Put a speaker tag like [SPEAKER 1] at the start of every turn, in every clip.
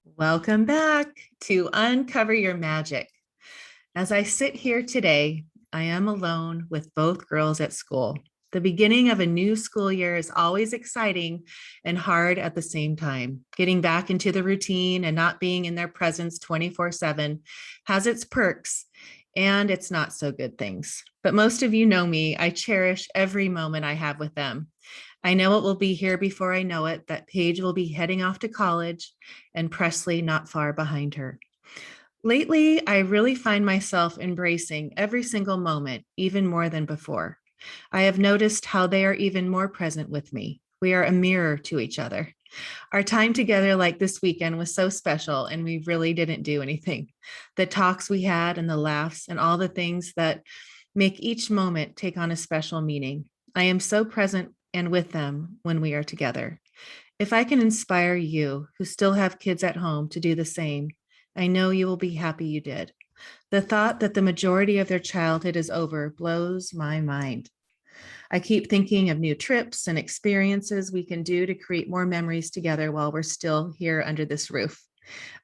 [SPEAKER 1] Welcome back to Uncover Your Magic. As I sit here today, I am alone with both girls at school. The beginning of a new school year is always exciting and hard at the same time. Getting back into the routine and not being in their presence 24/7 has its perks and its not so good things. But most of you know me, I cherish every moment I have with them. I know it will be here before I know it, that Paige will be heading off to college and Presley not far behind her. Lately, I really find myself embracing every single moment, even more than before. I have noticed how they are even more present with me. We are a mirror to each other. Our time together, like this weekend, was so special, and we really didn't do anything. The talks we had, and the laughs, and all the things that make each moment take on a special meaning. I am so present and with them when we are together. If I can inspire you who still have kids at home to do the same, I know you will be happy you did. The thought that the majority of their childhood is over blows my mind. I keep thinking of new trips and experiences we can do to create more memories together while we're still here under this roof.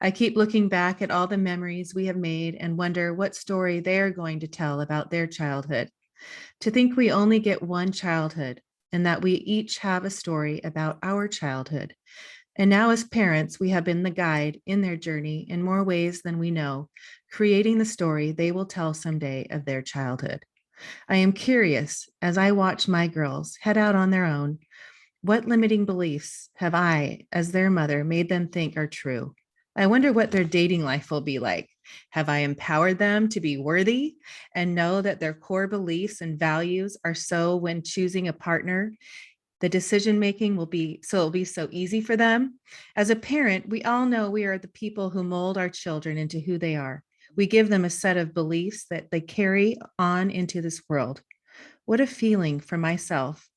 [SPEAKER 1] I keep looking back at all the memories we have made and wonder what story they're going to tell about their childhood. To think we only get one childhood and that we each have a story about our childhood. And now, as parents, we have been the guide in their journey in more ways than we know, creating the story they will tell someday of their childhood. I am curious as I watch my girls head out on their own, what limiting beliefs have I, as their mother, made them think are true? I wonder what their dating life will be like. Have I empowered them to be worthy and know that their core beliefs and values are so when choosing a partner, the decision making will be so it'll be so easy for them? As a parent, we all know we are the people who mold our children into who they are. We give them a set of beliefs that they carry on into this world. What a feeling for myself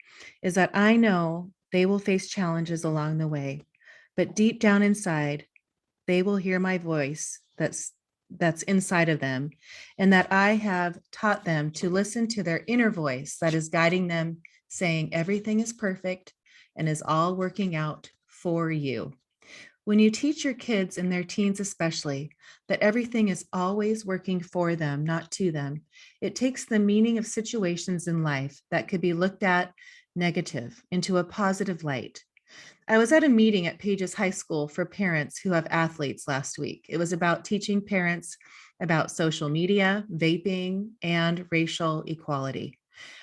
[SPEAKER 1] is that I know they will face challenges along the way, but deep down inside, they will hear my voice that's inside of them, and that I have taught them to listen to their inner voice that is guiding them, saying everything is perfect and is all working out for you. When you teach your kids and their teens, especially, that everything is always working for them, not to them, it takes the meaning of situations in life that could be looked at negative into a positive light. I was at a meeting at Pages High School for parents who have athletes last week. It was about teaching parents about social media, vaping, and racial equality.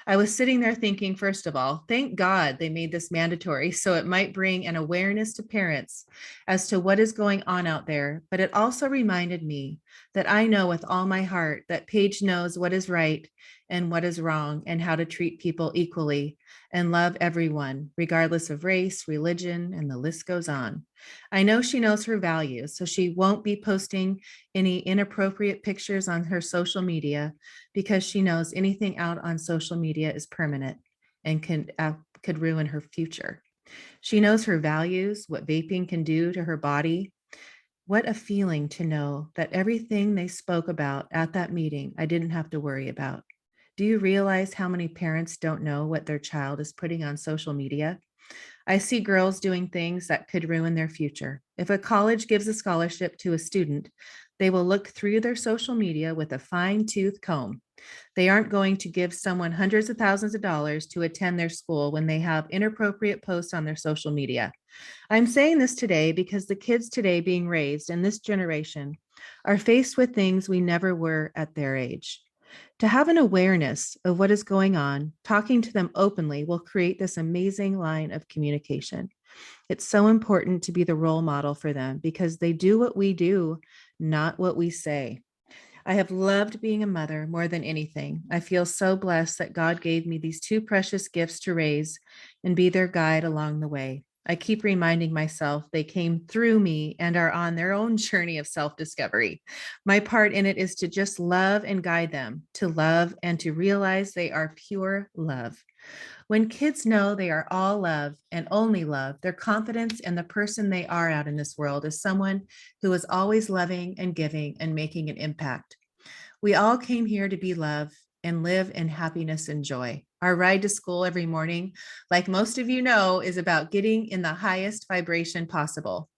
[SPEAKER 1] I was sitting there thinking, first of all, thank God they made this mandatory so it might bring an awareness to parents as to what is going on out there. But it also reminded me that I know with all my heart that Paige knows what is right and what is wrong and how to treat people equally and love everyone, regardless of race, religion, and the list goes on. I know she knows her values, so she won't be posting any inappropriate pictures on her social media because she knows anything out on social media is permanent and could ruin her future. She knows her values, what vaping can do to her body. What a feeling to know that everything they spoke about at that meeting, I didn't have to worry about. Do you realize how many parents don't know what their child is putting on social media? I see girls doing things that could ruin their future. If a college gives a scholarship to a student, they will look through their social media with a fine tooth comb. They aren't going to give someone hundreds of thousands of dollars to attend their school when they have inappropriate posts on their social media. I'm saying this today because the kids today being raised in this generation are faced with things we never were at their age. To have an awareness of what is going on, talking to them openly will create this amazing line of communication. It's so important to be the role model for them because they do what we do, not what we say. I have loved being a mother more than anything. I feel so blessed that God gave me these two precious gifts to raise and be their guide along the way. I keep reminding myself they came through me and are on their own journey of self discovery. My part in it is to just love and guide them, to love and to realize they are pure love. When kids know they are all love and only love, their confidence in the person they are out in this world is someone who is always loving and giving and making an impact. We all came here to be loved and live in happiness and joy. Our ride to school every morning, like most of you know, is about getting in the highest vibration possible.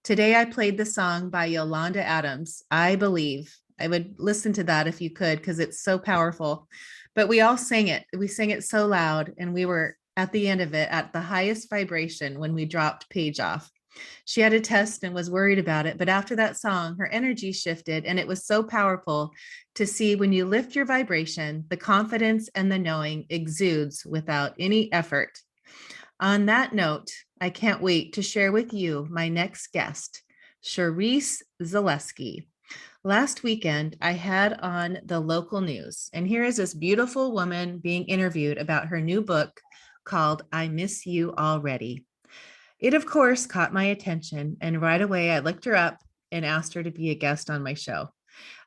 [SPEAKER 1] Today, I played the song by Yolanda Adams, I Believe. I would listen to that if you could, because it's so powerful. But we all sang it. We sang it so loud, and we were at the end of it at the highest vibration when we dropped Paige off. She had a test and was worried about it, but after that song, her energy shifted, and it was so powerful to see when you lift your vibration, the confidence and the knowing exudes without any effort. On that note, I can't wait to share with you my next guest, Cherisse Zelesky. Last weekend, I had on the local news, and here is this beautiful woman being interviewed about her new book called I Miss You Already. It, of course, caught my attention, and right away I looked her up and asked her to be a guest on my show.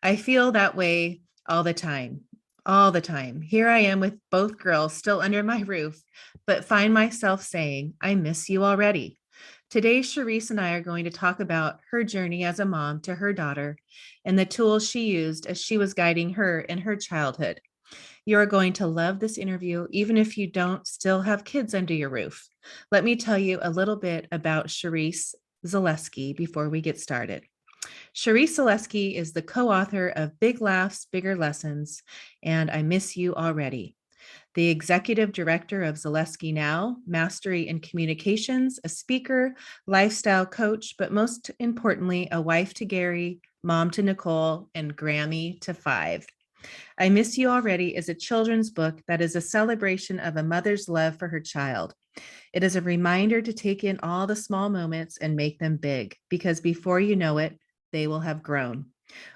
[SPEAKER 1] I feel that way all the time, all the time. Here I am with both girls still under my roof, but find myself saying, I miss you already. Today, Cherisse and I are going to talk about her journey as a mom to her daughter and the tools she used as she was guiding her in her childhood. You are going to love this interview, even if you don't still have kids under your roof. Let me tell you a little bit about Cherisse Zelesky before we get started. Cherisse Zelesky is the co-author of Big Laughs, Bigger Lessons, and I Miss You Already. The executive director of Zelesky Now, Mastery in Communications, a speaker, lifestyle coach, but most importantly, a wife to Gary, mom to Nicole, and Grammy to 5. I Miss You Already is a children's book that is a celebration of a mother's love for her child. It is a reminder to take in all the small moments and make them big, because before you know it, they will have grown.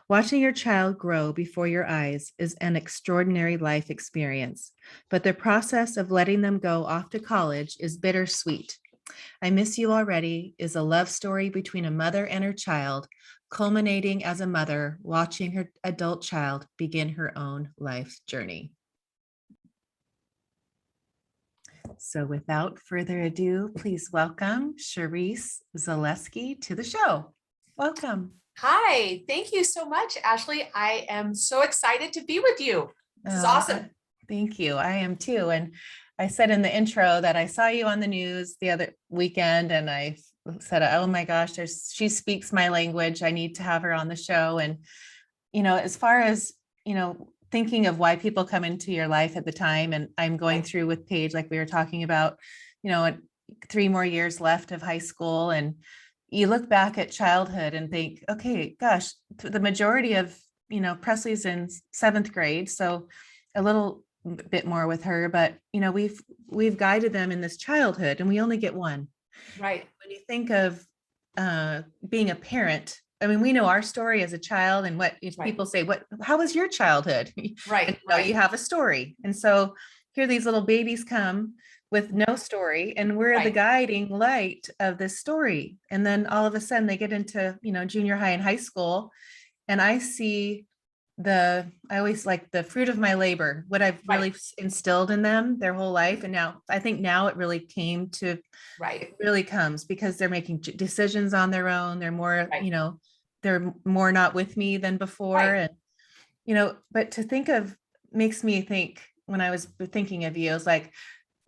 [SPEAKER 1] Watching your child grow before your eyes is an extraordinary life experience, but the process of letting them go off to college is bittersweet. I Miss You Already is a love story between a mother and her child, culminating as a mother watching her adult child begin her own life journey. So without further ado, please welcome Cherisse Zelesky to the show. Welcome.
[SPEAKER 2] Hi, thank you so much, Ashley. I am so excited to be with you. This is awesome.
[SPEAKER 1] Thank you. I am too. And I said in the intro that I saw you on the news the other weekend, and I said, oh my gosh, she speaks my language. I need to have her on the show. And, as far as, thinking of why people come into your life at the time, and I'm going through with Paige, like we were talking about, 3 more years left of high school, and you look back at childhood and think, okay, gosh, the majority of, Presley's in 7th grade. So a little bit more with her, but, we've guided them in this childhood, and we only get one.
[SPEAKER 2] Right.
[SPEAKER 1] When you think of being a parent, I mean, we know our story as a child, and what if people say, how was your childhood?
[SPEAKER 2] Right.
[SPEAKER 1] And, you have a story. And so here these little babies come with no story, and we're the guiding light of this story. And then all of a sudden they get into, junior high and high school, and I see I always like the fruit of my labor, what I've really instilled in them their whole life. And now I think now it really came to, it really comes because they're making decisions on their own. They're more, they're more not with me than before. And, but to think of, makes me think, when I was thinking of you, I was like,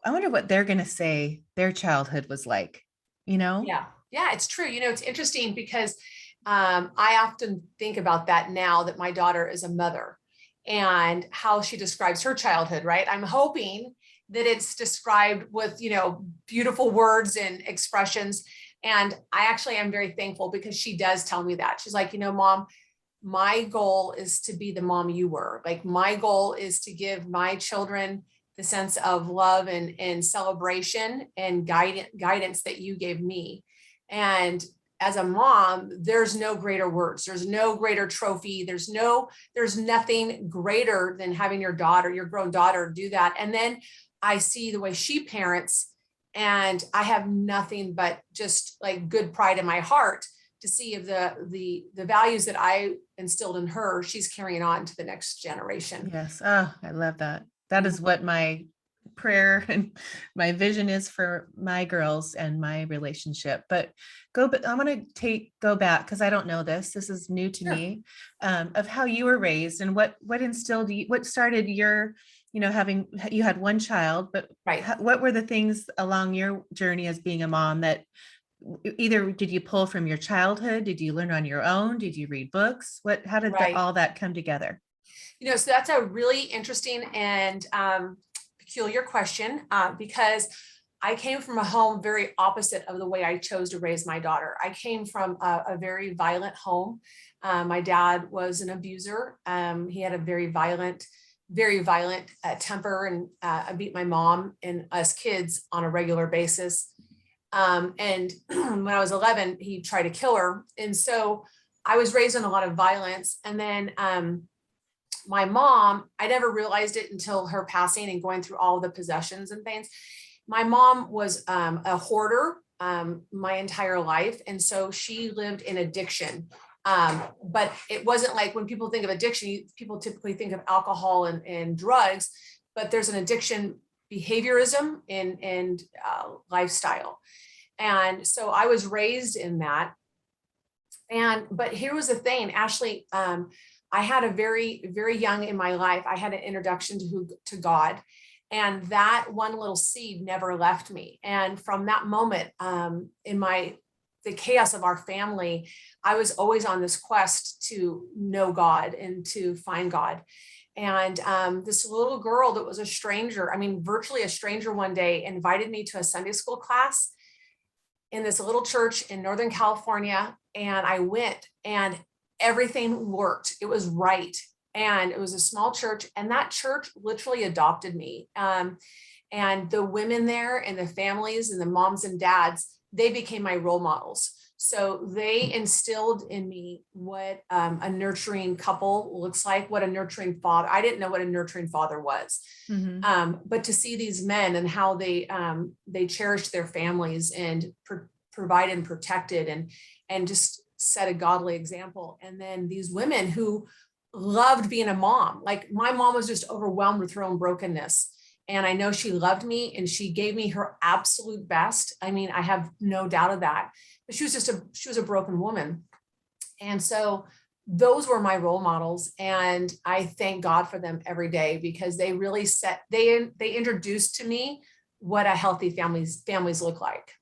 [SPEAKER 1] I wonder what they're going to say their childhood was like,
[SPEAKER 2] Yeah. Yeah, it's true. It's interesting because I often think about that now that my daughter is a mother and how she describes her childhood, right? I'm hoping that it's described with, beautiful words and expressions. And I actually am very thankful because she does tell me that. She's like, Mom, my goal is to be the mom you were. Like, my goal is to give my children the sense of love and celebration and guidance that you gave me. And as a mom, there's no greater words. There's no greater trophy. There's nothing greater than having your grown daughter do that. And then I see the way she parents, and I have nothing but just like good pride in my heart to see if the values that I instilled in her, she's carrying on to the next generation.
[SPEAKER 1] Yes. Oh, I love that. That is what my prayer and my vision is for my girls and my relationship. But I want to go back, because I don't know this is new to me, of how you were raised and what instilled you, what started your having you had one child, but
[SPEAKER 2] Right.
[SPEAKER 1] what were the things along your journey as being a mom that either did you pull from your childhood? Did you learn on your own? Did you read books? How did
[SPEAKER 2] Right.
[SPEAKER 1] all that come together?
[SPEAKER 2] So that's a really interesting and peculiar question because I came from a home very opposite of the way I chose to raise my daughter. I came from a very violent home. My dad was an abuser. He had a very violent temper, and I beat my mom and us kids on a regular basis. And when I was 11, he tried to kill her. And so I was raised in a lot of violence. And then my mom, I never realized it until her passing and going through all the possessions and things. My mom was a hoarder my entire life. And so she lived in addiction. But it wasn't like when people think of addiction, people typically think of alcohol and drugs, but there's an addiction behaviorism and lifestyle. And so I was raised in that. But here was the thing, Ashley, I had a very, very young in my life, I had an introduction to God. And that one little seed never left me. And from that moment, in the chaos of our family, I was always on this quest to know God and to find God. And this little girl that was a stranger, I mean, virtually a stranger, one day invited me to a Sunday school class in this little church in Northern California. And I went, and everything worked. It was right. And it was a small church, and that church literally adopted me. And the women there and the families and the moms and dads, they became my role models. So they instilled in me what a nurturing couple looks like, what a nurturing father. I didn't know what a nurturing father was.
[SPEAKER 1] Mm-hmm.
[SPEAKER 2] But to see these men and how they cherished their families and provided and protected and just set a godly example. And then these women who loved being a mom. Like my mom was just overwhelmed with her own brokenness. And I know she loved me and she gave me her absolute best. I mean, I have no doubt of that. But she was a broken woman. And so those were my role models. And I thank God for them every day because they really they introduced to me what a healthy families look like.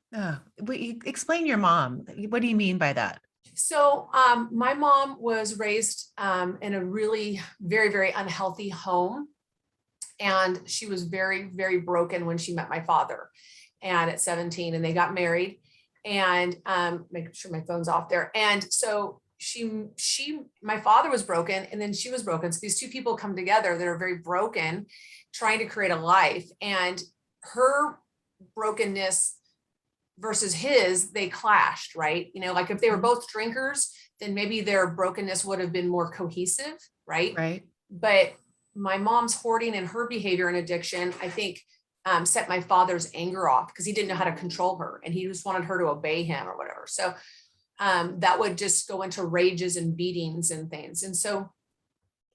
[SPEAKER 1] Explain your mom. What do you mean by that?
[SPEAKER 2] So my mom was raised in a really very, very unhealthy home. And she was very, very broken when she met my father. And at 17, and they got married. And making sure my phone's off there. And so my father was broken, and then she was broken. So these two people come together that are very broken, trying to create a life. And her brokenness versus his, they clashed, right? Like if they were both drinkers, then maybe their brokenness would have been more cohesive, right?
[SPEAKER 1] Right.
[SPEAKER 2] But my mom's hoarding and her behavior and addiction, I think, set my father's anger off because he didn't know how to control her and he just wanted her to obey him or whatever. So that would just go into rages and beatings and things. And so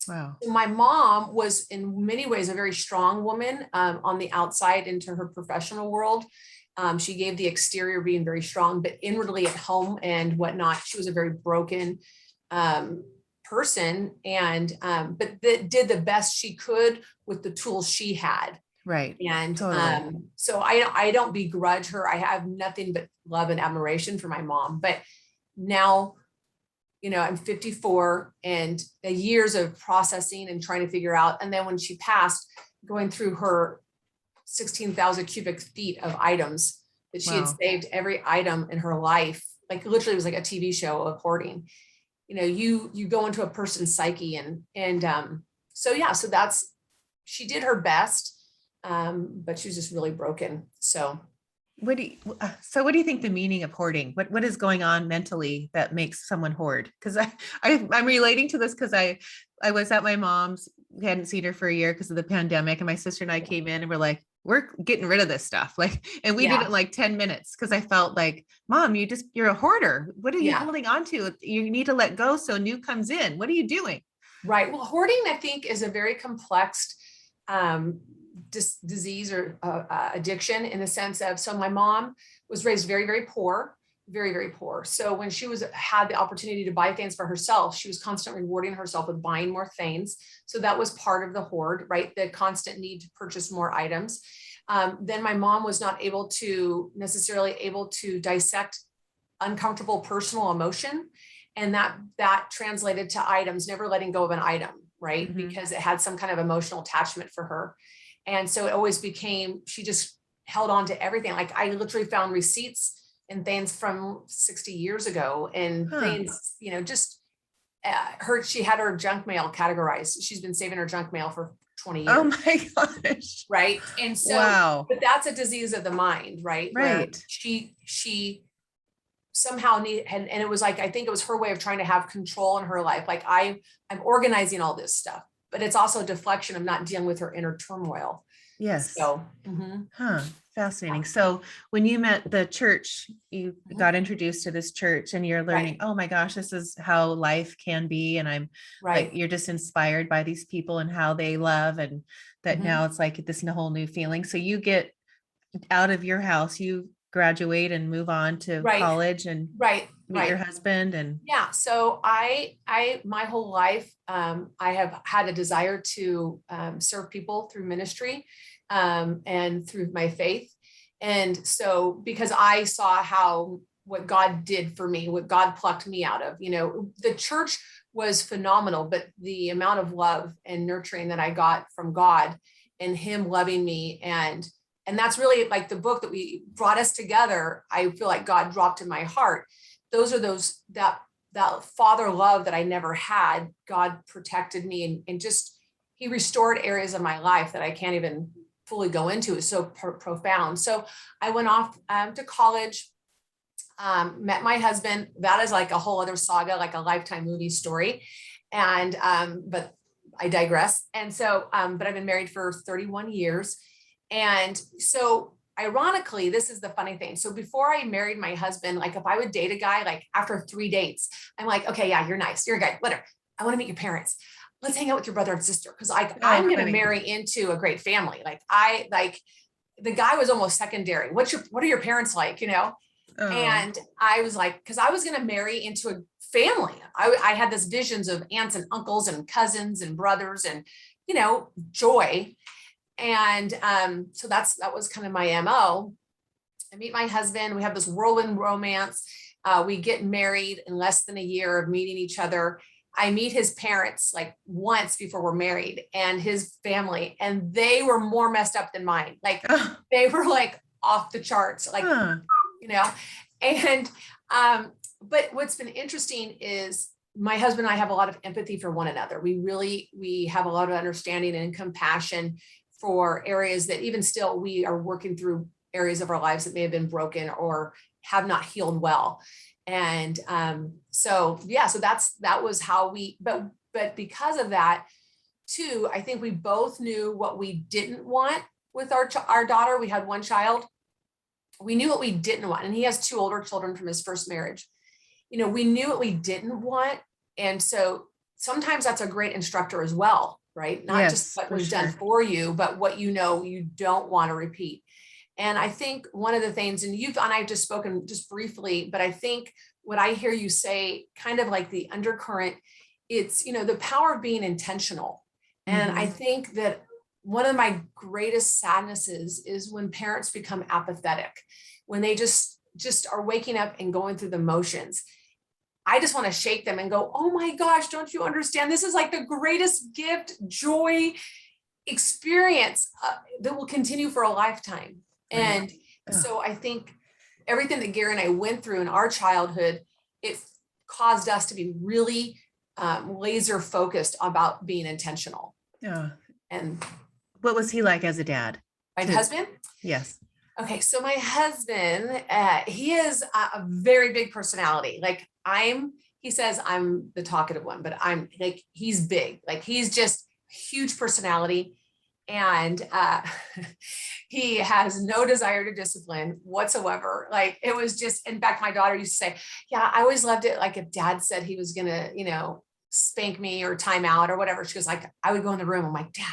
[SPEAKER 1] wow.
[SPEAKER 2] My mom was in many ways a very strong woman on the outside into her professional world. She gave the exterior being very strong, but inwardly at home and whatnot, she was a very broken person, and but did the best she could with the tools she had.
[SPEAKER 1] Right.
[SPEAKER 2] And
[SPEAKER 1] Totally.
[SPEAKER 2] so I don't begrudge her. I have nothing but love and admiration for my mom. But now, I'm 54 and the years of processing and trying to figure out. And then when she passed, going through her 16,000 cubic feet of items that she had
[SPEAKER 1] Wow.
[SPEAKER 2] saved every item in her life, like literally it was like a TV show of hoarding. You go into a person's psyche and so she did her best. But she was just really broken. So
[SPEAKER 1] What do you think the meaning of hoarding? What is going on mentally that makes someone hoard? Because I'm relating to this because I was at my mom's. We hadn't seen her for a year because of the pandemic, and my sister and I came in and we're like, we're getting rid of this stuff. And we did it in like 10 minutes because I felt like, Mom, you're a hoarder. What are you holding on to? You need to let go so new comes in. What are you doing?
[SPEAKER 2] Right. Well, hoarding, I think, is a very complex disease or addiction in the sense of, so my mom was raised very, very poor. very, very poor. So when she had the opportunity to buy things for herself, she was constantly rewarding herself with buying more things. So that was part of the hoard, right? The constant need to purchase more items. Then my mom was not necessarily able to dissect uncomfortable personal emotion. And that translated to items, never letting go of an item, right?
[SPEAKER 1] Mhm.
[SPEAKER 2] Because it had some kind of emotional attachment for her. And so it always became, she just held on to everything. Like I literally found receipts and things from 60 years ago and things, just she had her junk mail categorized. She's been saving her junk mail for 20 years.
[SPEAKER 1] Oh my gosh.
[SPEAKER 2] Right. And so,
[SPEAKER 1] Wow.
[SPEAKER 2] but that's a disease of the mind, right? Where
[SPEAKER 1] Right.
[SPEAKER 2] she somehow and it was like, I think it was her way of trying to have control in her life. Like I'm organizing all this stuff, but it's also a deflection of not dealing with her inner turmoil.
[SPEAKER 1] Yes.
[SPEAKER 2] So,
[SPEAKER 1] Fascinating. So when you met the church, you got introduced to this church and you're learning,
[SPEAKER 2] right.
[SPEAKER 1] oh my gosh, this is how life can be. And I'm
[SPEAKER 2] Right.
[SPEAKER 1] like, you're just inspired by these people and how they love. And that now it's like this whole new feeling. So you get out of your house, you graduate and move on to
[SPEAKER 2] Right.
[SPEAKER 1] college and
[SPEAKER 2] right.
[SPEAKER 1] meet your husband. And
[SPEAKER 2] yeah. So I my whole life, I have had a desire to serve people through ministry and through my faith. And so because I saw what God did for me, what God plucked me out of, the church was phenomenal, but the amount of love and nurturing that I got from God and him loving me and that's really like the book that we brought us together. I feel like God dropped in my heart. That father love that I never had. God protected me and just, he restored areas of my life that I can't even fully go into. It's so profound. So I went off to college, met my husband. That is like a whole other saga, like a Lifetime movie story. And, but I digress. And so, but I've been married for 31 years. And so ironically, this is the funny thing. So before I married my husband, like if I would date a guy, like after 3 dates, I'm like, okay, yeah, you're nice. You're a guy, whatever. I want to meet your parents. Let's hang out with your brother and sister. Cause I'm going to marry into a great family. The guy was almost secondary. What are your parents like, And I was like, cause I was going to marry into a family. I had this visions of aunts and uncles and cousins and brothers and, joy. And so that was kind of my MO. I meet my husband. We have this whirlwind romance. We get married in less than a year of meeting each other. I meet his parents like once before we're married and his family, and they were more messed up than mine. Like they were like off the charts, like, and, but what's been interesting is my husband and I have a lot of empathy for one another. We have a lot of understanding and compassion for areas that even still we are working through areas of our lives that may have been broken or have not healed well. And so that was how but because of that too, I think we both knew what we didn't want with our daughter. We had one child. We knew what we didn't want. And he has 2 older children from his first marriage. We knew what we didn't want. And so sometimes that's a great instructor as well, right? Not just what was done for you, but what you don't want to repeat. And I think one of the things, and I've just spoken just briefly, but I think what I hear you say, kind of like the undercurrent, it's, the power of being intentional. And I think that one of my greatest sadnesses is when parents become apathetic, when they just are waking up and going through the motions. I just want to shake them and go, oh my gosh, don't you understand? This is like the greatest gift, joy, experience that will continue for a lifetime. And so I think everything that Gary and I went through in our childhood, it caused us to be really laser focused about being intentional.
[SPEAKER 1] Yeah.
[SPEAKER 2] And
[SPEAKER 1] what was he like as a dad?
[SPEAKER 2] My husband?
[SPEAKER 1] Yes.
[SPEAKER 2] Okay. So my husband, he is a very big personality. Like he says I'm the talkative one, but I'm like, he's big, like he's just huge personality. And he has no desire to discipline whatsoever. Like it was just, in fact, my daughter used to say, yeah, I always loved it. Like if dad said he was going to, spank me or time out or whatever. She was like, I would go in the room. I'm like, Dad,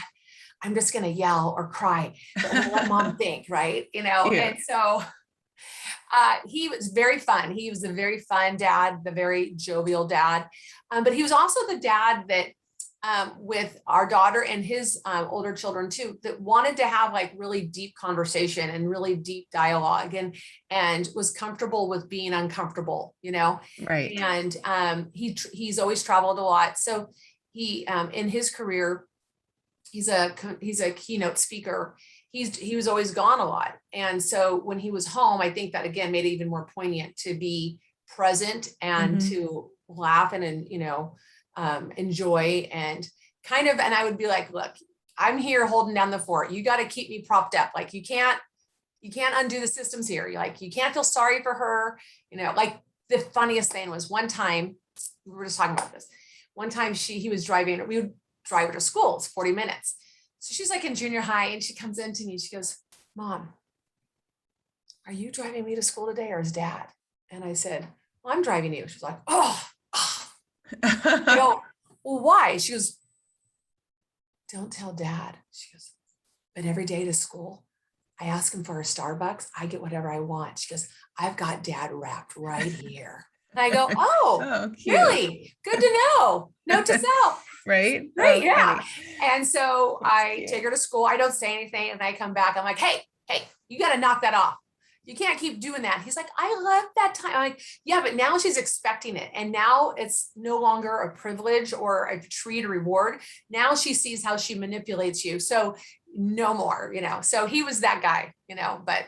[SPEAKER 2] I'm just going to yell or cry, but I'm gonna let mom think. Right.
[SPEAKER 1] Yeah.
[SPEAKER 2] And so He was very fun. He was a very fun dad, the very jovial dad. But he was also the dad that with our daughter and his older children too, that wanted to have like really deep conversation and really deep dialogue and was comfortable with being uncomfortable, you know?
[SPEAKER 1] Right.
[SPEAKER 2] And he's always traveled a lot. So he, in his career, he's a keynote speaker. He was always gone a lot. And so when he was home, I think that again made it even more poignant to be present and to laugh and you know, enjoy and kind of, and I would be like, look, I'm here holding down the fort. You got to keep me propped up. Like you can't undo the systems here. Like you can't feel sorry for her. You know, like the funniest thing was one time, we were just talking about this. One time he was driving, we would drive her to school. It's 40 minutes. So she's like in junior high and she comes in to me. She goes, Mom, are you driving me to school today or is Dad? And I said, well, I'm driving you. She's like, oh. I go, well, why? She goes, don't tell Dad. She goes, but every day to school, I ask him for a Starbucks. I get whatever I want. She goes, I've got Dad wrapped right here. And I go, oh, really? Good to know. Note to self.
[SPEAKER 1] Right.
[SPEAKER 2] Great. Yeah. Funny. And so I take her to school. I don't say anything. And I come back. I'm like, hey, you got to knock that off. You can't keep doing that. He's like, I love that time. I'm like, yeah, but now she's expecting it. And now it's no longer a privilege or a treat or reward. Now she sees how she manipulates you. So no more, you know, so he was that guy, you know, but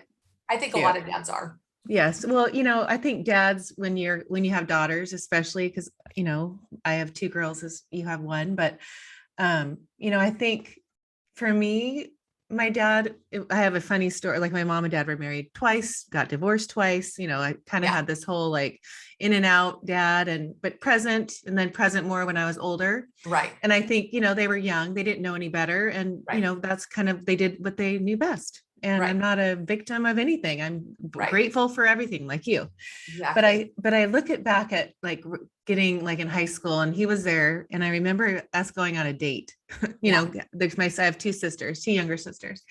[SPEAKER 2] I think a lot of dads are.
[SPEAKER 1] Yes. Well, you know, I think dads, when you have daughters, especially because, you know, I have two girls as you have one, but, you know, I think for me, my dad, I have a funny story. Like my mom and dad were married twice, got divorced twice. You know, I kind of had this whole like in and out dad but present and then present more when I was older.
[SPEAKER 2] Right.
[SPEAKER 1] And I think, you know, they were young, they didn't know any better. And, you know, that's kind of, they did what they knew best. And I'm not a victim of anything. I'm grateful for everything like you. Exactly. But I look back at like getting like in high school and he was there. And I remember us going on a date, you know, I have two younger sisters.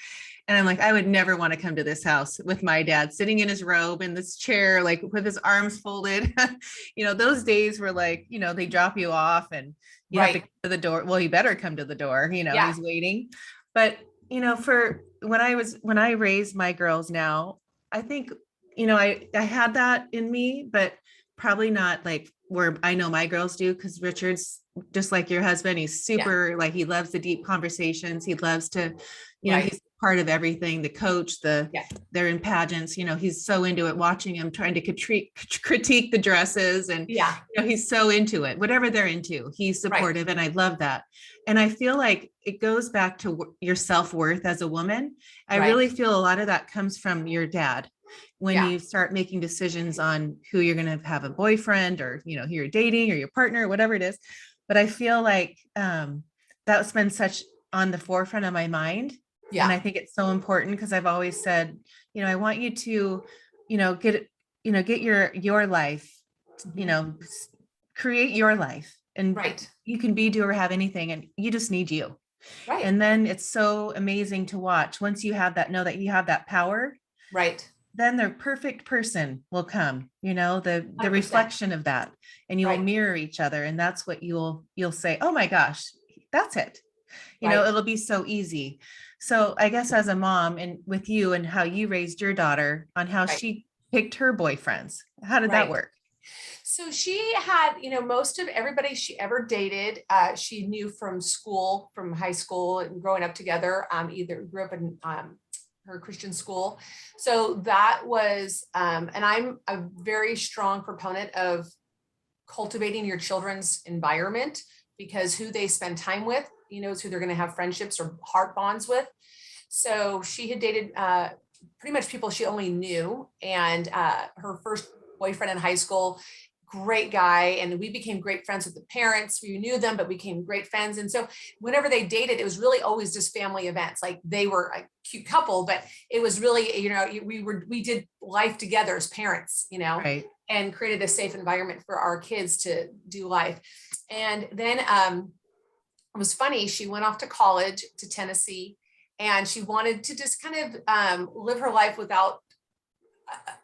[SPEAKER 1] And I'm like, I would never want to come to this house with my dad sitting in his robe in this chair, like with his arms folded. You know, those days were like, you know, they drop you off and you have to come to the door. Well, you better come to the door, you know, he's waiting. But, you know, when I raised my girls now, I think, you know, I had that in me, but probably not like where I know my girls do. Cause Richard's just like your husband. He's super, like, he loves the deep conversations. He loves to, you know, he's part of everything, the coach, they're in pageants, you know, he's so into it, watching him trying to critique the dresses. And, you know, he's so into it, whatever they're into, he's supportive. And I love that. And I feel like it goes back to your self-worth as a woman. I really feel a lot of that comes from your dad. When you start making decisions on who you're going to have a boyfriend or, you know, who you're dating or your partner, or whatever it is. But I feel like that's been such on the forefront of my mind. And I think it's so important because I've always said, you know, I want you to, you know, get your life, you know, create your life and you can be, do, or have anything. And you just need you. And then it's so amazing to watch once you have that, know that you have that power. Then the perfect person will come, you know, the reflection of that, and you will mirror each other. And that's what you'll say, oh my gosh, that's it. You know, it'll be so easy. So I guess as a mom and with you and how you raised your daughter on how she picked her boyfriends, how did that work?
[SPEAKER 2] So she had, you know, most of everybody she ever dated, she knew from school, from high school and growing up together, either grew up in her Christian school. So that was, and I'm a very strong proponent of cultivating your children's environment because who they spend time with, you know, is who they're going to have friendships or heart bonds with. So she had dated pretty much people she only knew. And her first boyfriend in high school, great guy. And we became great friends with the parents. We knew them, but we became great friends. And so whenever they dated, it was really always just family events. Like they were a cute couple, but it was really, you know, we did life together as parents, you know, and created a safe environment for our kids to do life. And then it was funny. She went off to college to Tennessee and she wanted to just kind of live her life without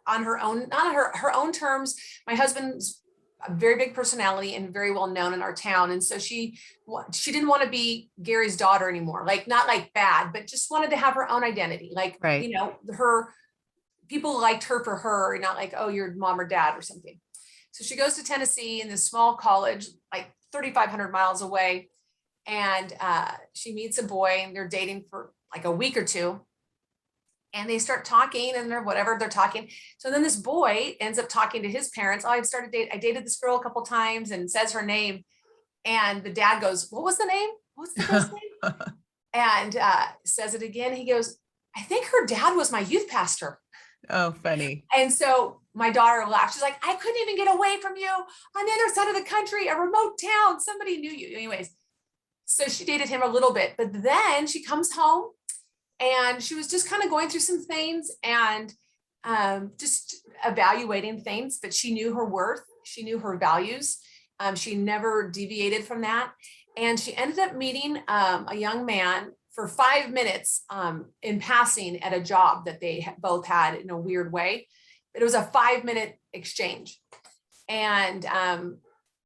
[SPEAKER 2] on her own, not on her own terms. My husband's a very big personality and very well known in our town. And so she didn't want to be Gary's daughter anymore. Like, not like bad, but just wanted to have her own identity. Like,
[SPEAKER 1] Right.
[SPEAKER 2] her people liked her for her, not like, oh, you're mom or dad or something. So she goes to Tennessee in this small college, like 3,500 miles away. And she meets a boy and they're dating for like a week or two. And they start talking and they're whatever they're talking. So then this boy ends up talking to his parents. Oh, I dated this girl a couple times, and says her name. And the dad goes, what was the name? What's the girl's name? And says it again. He goes, I think her dad was my youth pastor.
[SPEAKER 1] Oh, funny.
[SPEAKER 2] And so my daughter laughed. She's like, I couldn't even get away from you on the other side of the country, a remote town. Somebody knew you. Anyways, so she dated him a little bit, but then she comes home and she was just kind of going through some things and just evaluating things, but she knew her worth. She knew her values. She never deviated from that. And she ended up meeting a young man for 5 minutes in passing at a job that they both had in a weird way. But it was a 5-minute exchange. And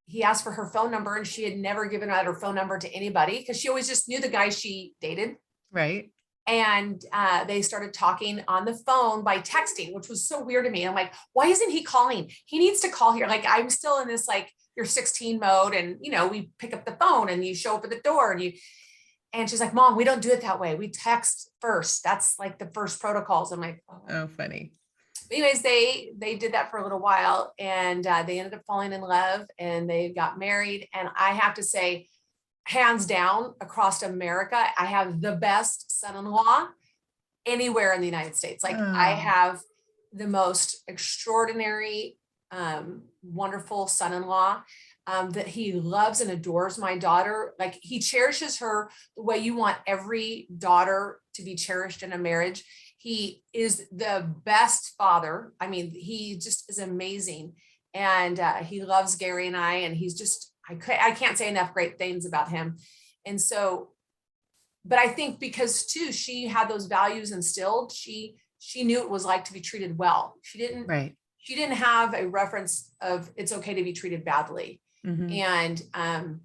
[SPEAKER 2] he asked for her phone number, and she had never given out her phone number to anybody because she always just knew the guy she dated.
[SPEAKER 1] Right.
[SPEAKER 2] And they started talking on the phone by texting, which was so weird to me. I'm like, why isn't he calling? He needs to call here. Like, I'm still in this, like, you're 16 mode. And, we pick up the phone and you show up at the door and she's like, Mom, we don't do it that way. We text first. That's like the first protocols. I'm like,
[SPEAKER 1] oh, funny.
[SPEAKER 2] Anyways, they did that for a little while, and they ended up falling in love, and they got married. And I have to say, hands down, across America, I have the best son-in-law anywhere in the United States. Like, I have the most extraordinary, wonderful son-in-law that he loves and adores my daughter. Like, he cherishes her the way you want every daughter to be cherished in a marriage. He is the best father. I mean, he just is amazing. And he loves Gary and I, and he's just, I can't say enough great things about him. And so, but I think because too, she had those values instilled, she knew it was like to be treated well. She didn't have a reference of it's okay to be treated badly. Mm-hmm. And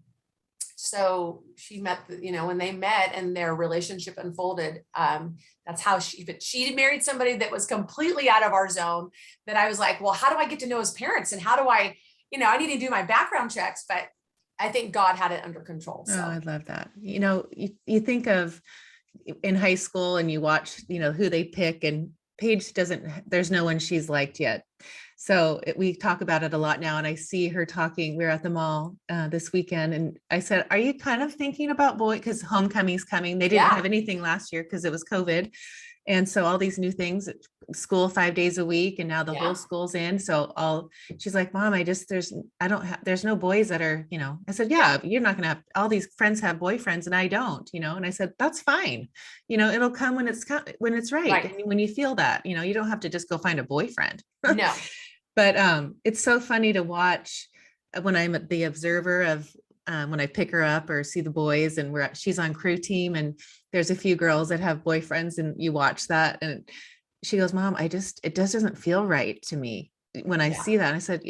[SPEAKER 2] so she met, when they met and their relationship unfolded, that's how she married somebody that was completely out of our zone, that I was like, well, how do I get to know his parents? And how do I need to do my background checks, but I think God had it under control. So.
[SPEAKER 1] Oh, I love that. You think of in high school and you watch, who they pick, and Paige there's no one she's liked yet. So we talk about it a lot now. And I see her talking, we were at the mall this weekend, and I said, are you kind of thinking about because homecoming's coming? They didn't have anything last year because it was COVID. And so all these new things, school 5 days a week, and now the whole school's in. So she's like, Mom, there's no boys that are, I said, yeah, you're not going to have, all these friends have boyfriends and I don't, and I said, that's fine. It'll come when it's right. And when you feel that, you don't have to just go find a boyfriend.
[SPEAKER 2] No.
[SPEAKER 1] But it's so funny to watch when I'm at the observer of when I pick her up or see the boys, and she's on crew team, and there's a few girls that have boyfriends, and you watch that, and she goes, Mom, it just doesn't feel right to me when I see that. And I said,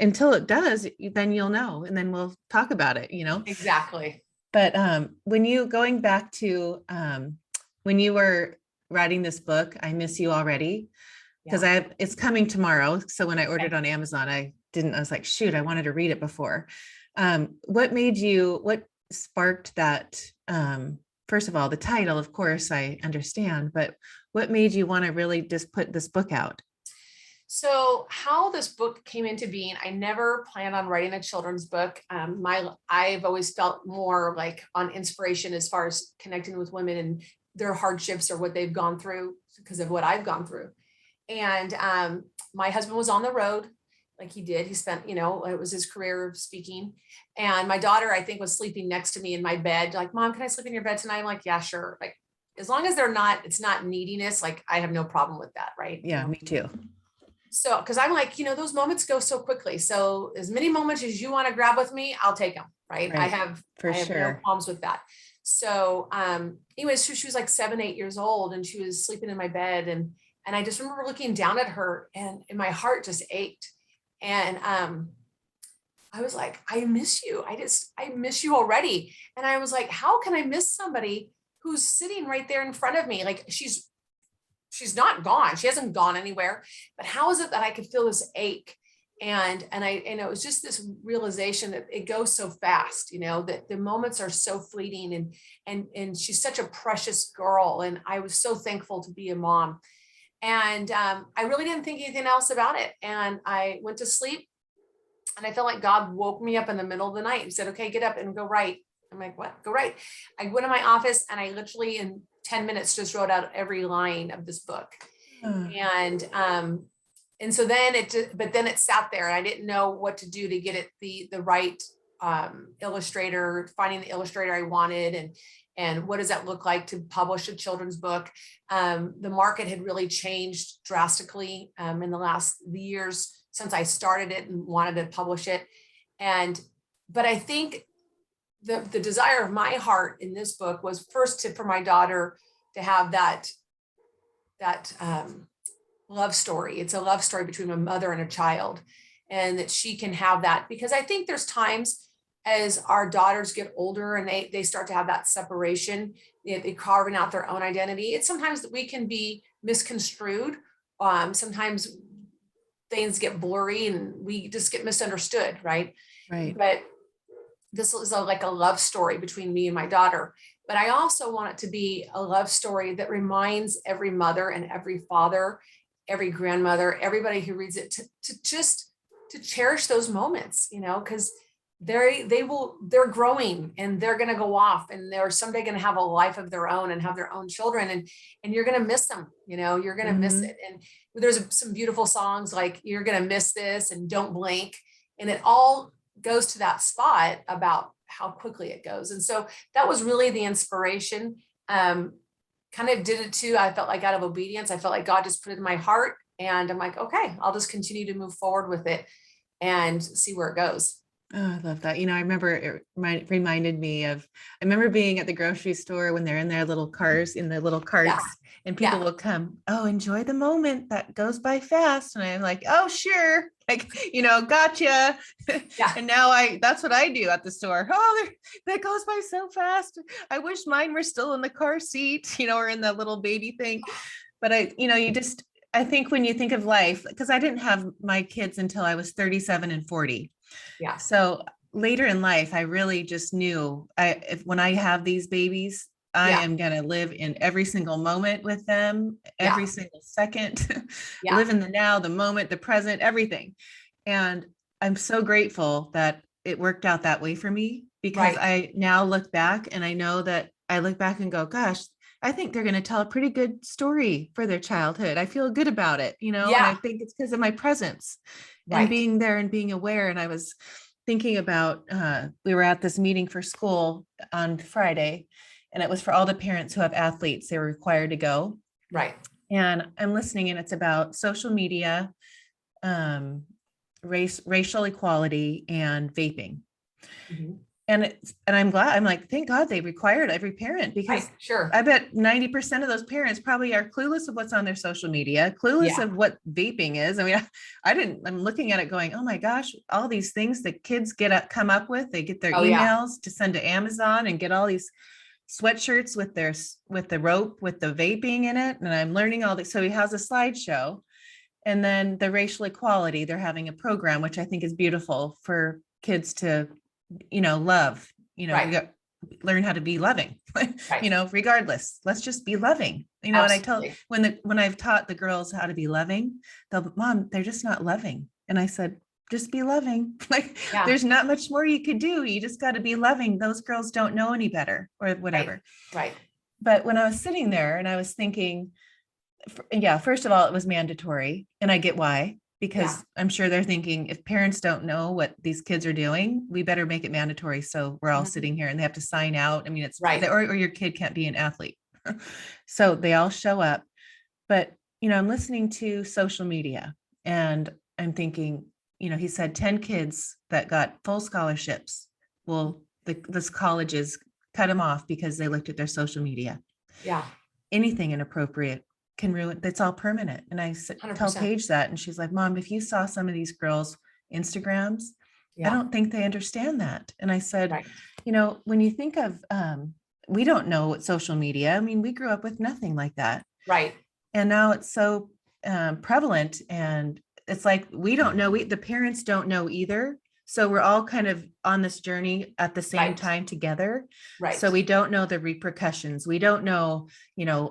[SPEAKER 1] until it does, then you'll know, and then we'll talk about it,
[SPEAKER 2] Exactly.
[SPEAKER 1] But going back to when you were writing this book, I Miss You Already, because it's coming tomorrow. So when I ordered on Amazon, I was like, shoot, I wanted to read it before. What sparked that? First of all, the title, of course, I understand, but what made you want to really just put this book out?
[SPEAKER 2] So how this book came into being, I never planned on writing a children's book. I've always felt more like on inspiration as far as connecting with women and their hardships or what they've gone through because of what I've gone through. And my husband was on the road. Like he did. He spent, it was his career of speaking. And my daughter, I think, was sleeping next to me in my bed. Like, Mom, can I sleep in your bed tonight? I'm like, yeah, sure. Like, as long as it's not neediness, like I have no problem with that. Right.
[SPEAKER 1] Yeah, me too.
[SPEAKER 2] So, cause I'm like, those moments go so quickly. So as many moments as you want to grab with me, I'll take them. Right. I have no problems with that. So, anyways, she was like 7, 8 years old, and she was sleeping in my bed, and And I just remember looking down at her, and my heart just ached. And I was like, I miss you. I miss you already. And I was like, how can I miss somebody who's sitting right there in front of me? Like she's not gone. She hasn't gone anywhere, but how is it that I could feel this ache? And it was just this realization that it goes so fast, that the moments are so fleeting, and she's such a precious girl. And I was so thankful to be a mom. And I really didn't think anything else about it. And I went to sleep, and I felt like God woke me up in the middle of the night and said, okay, get up and go write. I'm like, what? Go write. I went to my office, and I literally in 10 minutes just wrote out every line of this book. And so then it sat there, and I didn't know what to do to get it the right illustrator, finding the illustrator I wanted, and what does that look like to publish a children's book. The market had really changed drastically in the last years since I started it and wanted to publish it. But I think the desire of my heart in this book was first for my daughter to have that love story. It's a love story between a mother and a child, and that she can have that, because I think there's times as our daughters get older and they start to have that separation, they carving out their own identity. It's sometimes that we can be misconstrued. Sometimes things get blurry and we just get misunderstood. Right. But this is like a love story between me and my daughter. But I also want it to be a love story that reminds every mother and every father, every grandmother, everybody who reads it to cherish those moments, because they're growing, and they're going to go off, and they're someday going to have a life of their own and have their own children. And you're going to miss them, you're going to miss it. And there's some beautiful songs like You're Going to Miss This and Don't Blink. And it all goes to that spot about how quickly it goes. And so that was really the inspiration. Kind of did it too. I felt like out of obedience, I felt like God just put it in my heart, and I'm like, okay, I'll just continue to move forward with it and see where it goes.
[SPEAKER 1] Oh, I love that. I remember it reminded me of, I remember being at the grocery store when they're in their little cars, in the little carts, and people will come, oh, enjoy the moment that goes by fast. And I'm like, oh, sure. Like, gotcha.
[SPEAKER 2] Yeah.
[SPEAKER 1] And now that's what I do at the store. Oh, that goes by so fast. I wish mine were still in the car seat, or in the little baby thing. But I think when you think of life, because I didn't have my kids until I was 37 and 40.
[SPEAKER 2] Yeah.
[SPEAKER 1] So later in life, I really just knew when I have these babies, I am going to live in every single moment with them, every single second, live in the now, the moment, the present, everything. And I'm so grateful that it worked out that way for me, because I now look back, and I know that I look back and go, gosh, I think they're going to tell a pretty good story for their childhood. I feel good about it, and I think it's because of my presence and being there and being aware. And I was thinking about, we were at this meeting for school on Friday, and it was for all the parents who have athletes. They were required to go.
[SPEAKER 2] Right.
[SPEAKER 1] And I'm listening, and it's about social media, racial equality, and vaping. Mm-hmm. And I'm glad, I'm like, thank God they required every parent, because I bet 90% of those parents probably are clueless of what's on their social media, clueless of what vaping is. I mean, I'm looking at it going, oh my gosh, all these things that kids come up with, they get their emails to send to Amazon and get all these sweatshirts with the rope, with the vaping in it. And I'm learning all this. So he has a slideshow, and then the racial equality, they're having a program, which I think is beautiful for kids to love, learn how to be loving, regardless, let's just be loving, and I tell, when I've taught the girls how to be loving, Mom, they're just not loving. And I said, just be loving. There's not much more you could do. You just got to be loving. Those girls don't know any better, or whatever.
[SPEAKER 2] Right.
[SPEAKER 1] But when I was sitting there and I was thinking, first of all, it was mandatory, and I get why. Because I'm sure they're thinking, if parents don't know what these kids are doing, we better make it mandatory. So we're all sitting here and they have to sign out. I mean, it's or your kid can't be an athlete. So they all show up. But, I'm listening to social media, and I'm thinking, he said 10 kids that got full scholarships. Well, this colleges cut them off because they looked at their social media.
[SPEAKER 2] Yeah.
[SPEAKER 1] Anything inappropriate can ruin, that's all permanent. And tell
[SPEAKER 2] 100%.
[SPEAKER 1] Paige that, and she's like, Mom, if you saw some of these girls' Instagrams, I
[SPEAKER 2] Yeah.
[SPEAKER 1] don't think they understand that. And I said,
[SPEAKER 2] Right.
[SPEAKER 1] when you think of, we don't know what social media, I mean, we grew up with nothing like that.
[SPEAKER 2] Right.
[SPEAKER 1] And now it's so prevalent, and it's like, we don't know, the parents don't know either. So we're all kind of on this journey at the same
[SPEAKER 2] Right.
[SPEAKER 1] time together. So
[SPEAKER 2] Right.
[SPEAKER 1] we don't know the repercussions. We don't know,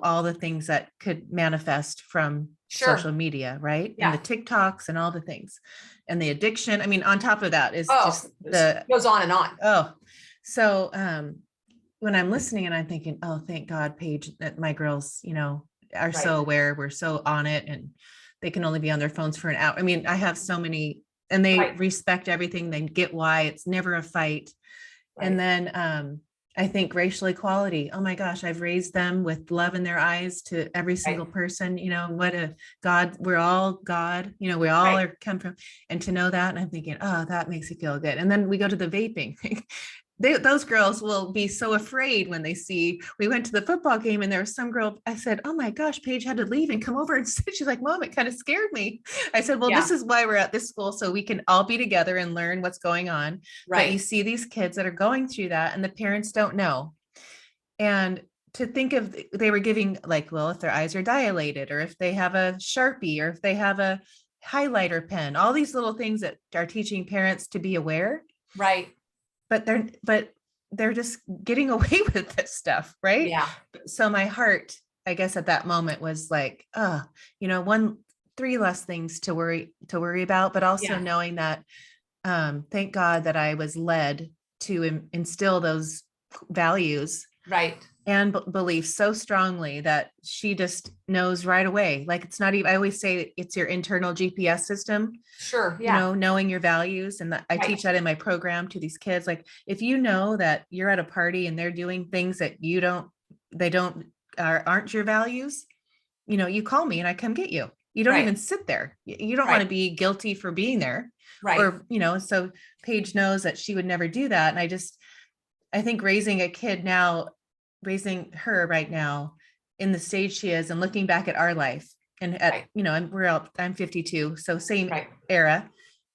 [SPEAKER 1] all the things that could manifest from social
[SPEAKER 2] Sure.
[SPEAKER 1] media, right? And the
[SPEAKER 2] Yeah.
[SPEAKER 1] TikToks and all the things and the addiction. I mean, on top of that is
[SPEAKER 2] Oh,
[SPEAKER 1] just
[SPEAKER 2] this goes on and on.
[SPEAKER 1] so when I'm listening and I'm thinking, oh, thank God, Paige, that my girls, are
[SPEAKER 2] Right.
[SPEAKER 1] so aware, we're so on it, and they can only be on their phones for an hour. I mean, I have so many, and they
[SPEAKER 2] Right.
[SPEAKER 1] respect everything. They get why it's never a fight. And
[SPEAKER 2] Right.
[SPEAKER 1] then I think racial equality. Oh my gosh, I've raised them with love in their eyes to every single
[SPEAKER 2] Right.
[SPEAKER 1] person. What a God, we're all God, we all
[SPEAKER 2] Right.
[SPEAKER 1] are come from, and to know that. And I'm thinking, oh, that makes you feel good. And then we go to the vaping thing. Those girls will be so afraid when they see, we went to the football game and there was some girl, I said, oh my gosh, Paige had to leave and come over and sit. She's like, Mom, it kind of scared me. I said, well,
[SPEAKER 2] Yeah.
[SPEAKER 1] this is why we're at this school, so we can all be together and learn what's going on. But you
[SPEAKER 2] Right.
[SPEAKER 1] see these kids that are going through that and the parents don't know. And to think of, they were giving like, well, if their eyes are dilated, or if they have a Sharpie, or if they have a highlighter pen, all these little things that are teaching parents to be aware,
[SPEAKER 2] Right.
[SPEAKER 1] but they're just getting away with this stuff, right?
[SPEAKER 2] Yeah.
[SPEAKER 1] So my heart, I guess at that moment was like, one, three less things to worry about, but also
[SPEAKER 2] Yeah.
[SPEAKER 1] knowing that, thank God that I was led to instill those values
[SPEAKER 2] Right.
[SPEAKER 1] and beliefs so strongly that she just knows right away. Like, it's not even, I always say it's your internal GPS system,
[SPEAKER 2] Sure. Yeah.
[SPEAKER 1] knowing your values. And I
[SPEAKER 2] Right.
[SPEAKER 1] teach that in my program to these kids. Like, if you know that you're at a party and they're doing things that they don't, aren't your values, you call me and I come get you. You don't
[SPEAKER 2] Right.
[SPEAKER 1] even sit there. You don't want
[SPEAKER 2] Right.
[SPEAKER 1] to be guilty for being there.
[SPEAKER 2] Right.
[SPEAKER 1] Or, so Paige knows that she would never do that. And I think raising her right now in the stage she is, and looking back at our life and
[SPEAKER 2] Right.
[SPEAKER 1] I'm 52, so same
[SPEAKER 2] Right.
[SPEAKER 1] era,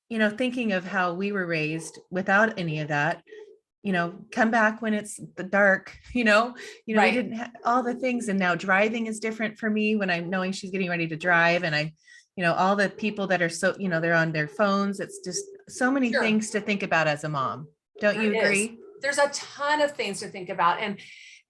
[SPEAKER 1] thinking of how we were raised without any of that, come back when it's the dark, we
[SPEAKER 2] Right.
[SPEAKER 1] didn't have all the things. And now driving is different for me when I'm knowing she's getting ready to drive. And all the people that are so, they're on their phones. It's just so many
[SPEAKER 2] Sure.
[SPEAKER 1] things to think about as a mom. Don't
[SPEAKER 2] There
[SPEAKER 1] you
[SPEAKER 2] is.
[SPEAKER 1] agree?
[SPEAKER 2] There's a ton of things to think about.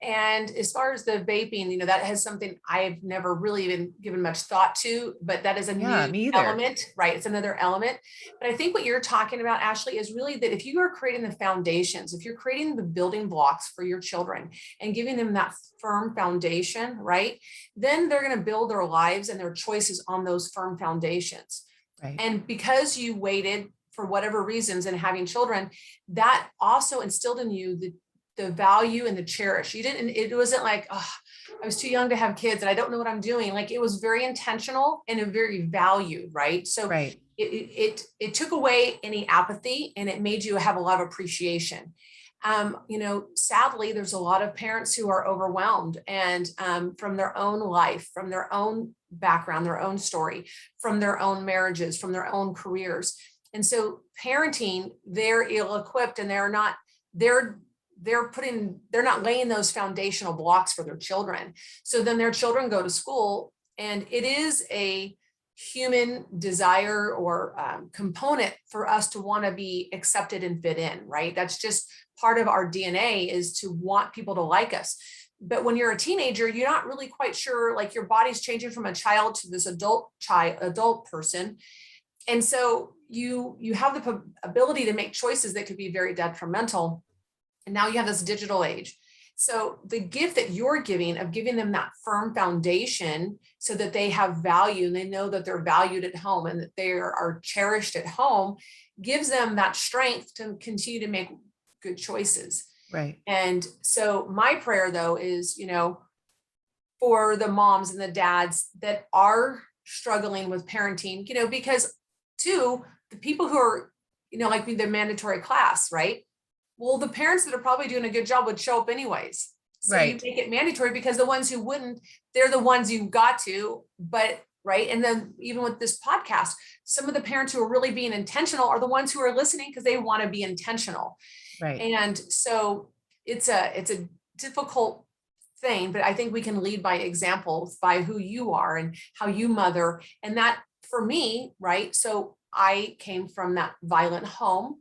[SPEAKER 2] And as far as the vaping, that has something I've never really even given much thought to, but that is a
[SPEAKER 1] Yeah,
[SPEAKER 2] new
[SPEAKER 1] me either.
[SPEAKER 2] element, right? It's another element. But I think what you're talking about, Ashley, is really that if you are creating the foundations, if you're creating the building blocks for your children and giving them that firm foundation, right? Then they're going to build their lives and their choices on those firm foundations.
[SPEAKER 1] Right.
[SPEAKER 2] And because you waited for whatever reasons and having children, that also instilled in you the value and the cherish. It wasn't like, oh, I was too young to have kids and I don't know what I'm doing. Like, it was very intentional and very valued, right? So
[SPEAKER 1] Right.
[SPEAKER 2] it took away any apathy and it made you have a lot of appreciation. Sadly, there's a lot of parents who are overwhelmed and from their own life, from their own background, their own story, from their own marriages, from their own careers. And so parenting, they're ill-equipped and they're not laying those foundational blocks for their children. So then their children go to school, and it is a human desire or component for us to want to be accepted and fit in, right? That's just part of our DNA, is to want people to like us. But when you're a teenager, you're not really quite sure, like, your body's changing from a child to this adult person. And so you have the ability to make choices that could be very detrimental. And now you have this digital age. So the gift that you're giving them that firm foundation so that they have value and they know that they're valued at home and that they are cherished at home, gives them that strength to continue to make good choices.
[SPEAKER 1] Right.
[SPEAKER 2] And so my prayer, though, is, for the moms and the dads that are struggling with parenting, because too, the people who are, like the mandatory class, right? Well, the parents that are probably doing a good job would show up anyways. So you
[SPEAKER 1] Right.
[SPEAKER 2] make it mandatory because the ones who wouldn't, they're the ones you got to, but right. And then even with this podcast, some of the parents who are really being intentional are the ones who are listening because they want to be intentional.
[SPEAKER 1] Right.
[SPEAKER 2] And so it's a difficult thing, but I think we can lead by examples by who you are and how you mother. And that for me, right? So I came from that violent home.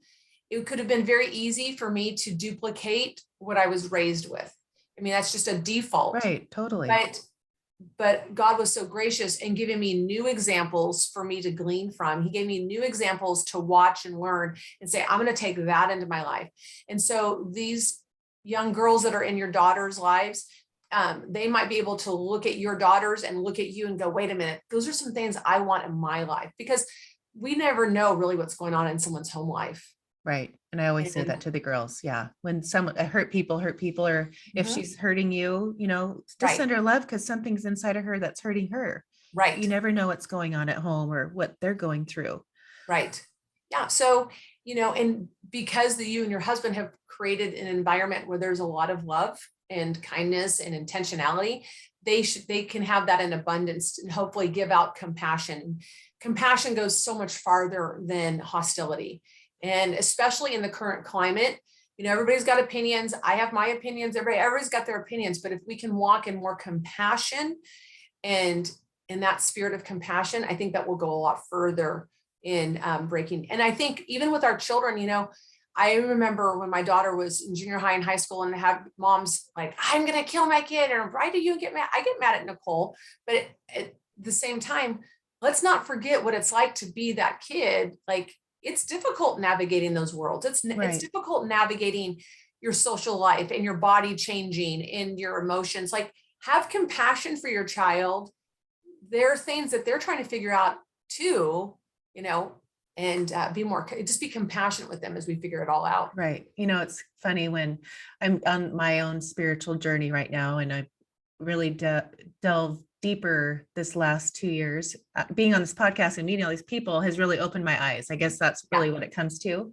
[SPEAKER 2] It could have been very easy for me to duplicate what I was raised with. I mean, that's just a default.
[SPEAKER 1] Right. Totally.
[SPEAKER 2] But God was so gracious in giving me new examples for me to glean from. He gave me new examples to watch and learn and say, I'm going to take that into my life. And so these young girls that are in your daughter's lives, they might be able to look at your daughters and look at you and go, wait a minute, those are some things I want in my life, because we never know really what's going on in someone's home life.
[SPEAKER 1] Right. And I always say
[SPEAKER 2] And
[SPEAKER 1] that to the girls. Yeah. When someone hurt people, or if
[SPEAKER 2] Mhm.
[SPEAKER 1] she's hurting you, just
[SPEAKER 2] Right.
[SPEAKER 1] send her love because something's inside of her that's hurting her. You
[SPEAKER 2] Right.
[SPEAKER 1] never know what's going on at home or what they're going through.
[SPEAKER 2] Right. Yeah. So, and because you and your husband have created an environment where there's a lot of love and kindness and intentionality, they can have that in abundance and hopefully give out compassion. Compassion goes so much farther than hostility. And especially in the current climate, everybody's got opinions. I have my opinions. Everybody's got their opinions. But if we can walk in more compassion and in that spirit of compassion, I think that will go a lot further in breaking. And I think even with our children, I remember when my daughter was in junior high and high school and had moms like, I'm going to kill my kid. And why do you get mad? I get mad at Nicole. But at the same time, let's not forget what it's like to be that kid. Like, it's difficult navigating those worlds. It's
[SPEAKER 1] Right.
[SPEAKER 2] difficult navigating your social life and your body changing and your emotions. Like, have compassion for your child. There are things that they're trying to figure out too, and just be compassionate with them as we figure it all out.
[SPEAKER 1] Right. It's funny when I'm on my own spiritual journey right now, and I really delve deeper this last 2 years. Being on this podcast and meeting all these people has really opened my eyes. I guess that's
[SPEAKER 2] Yeah.
[SPEAKER 1] really what it comes to.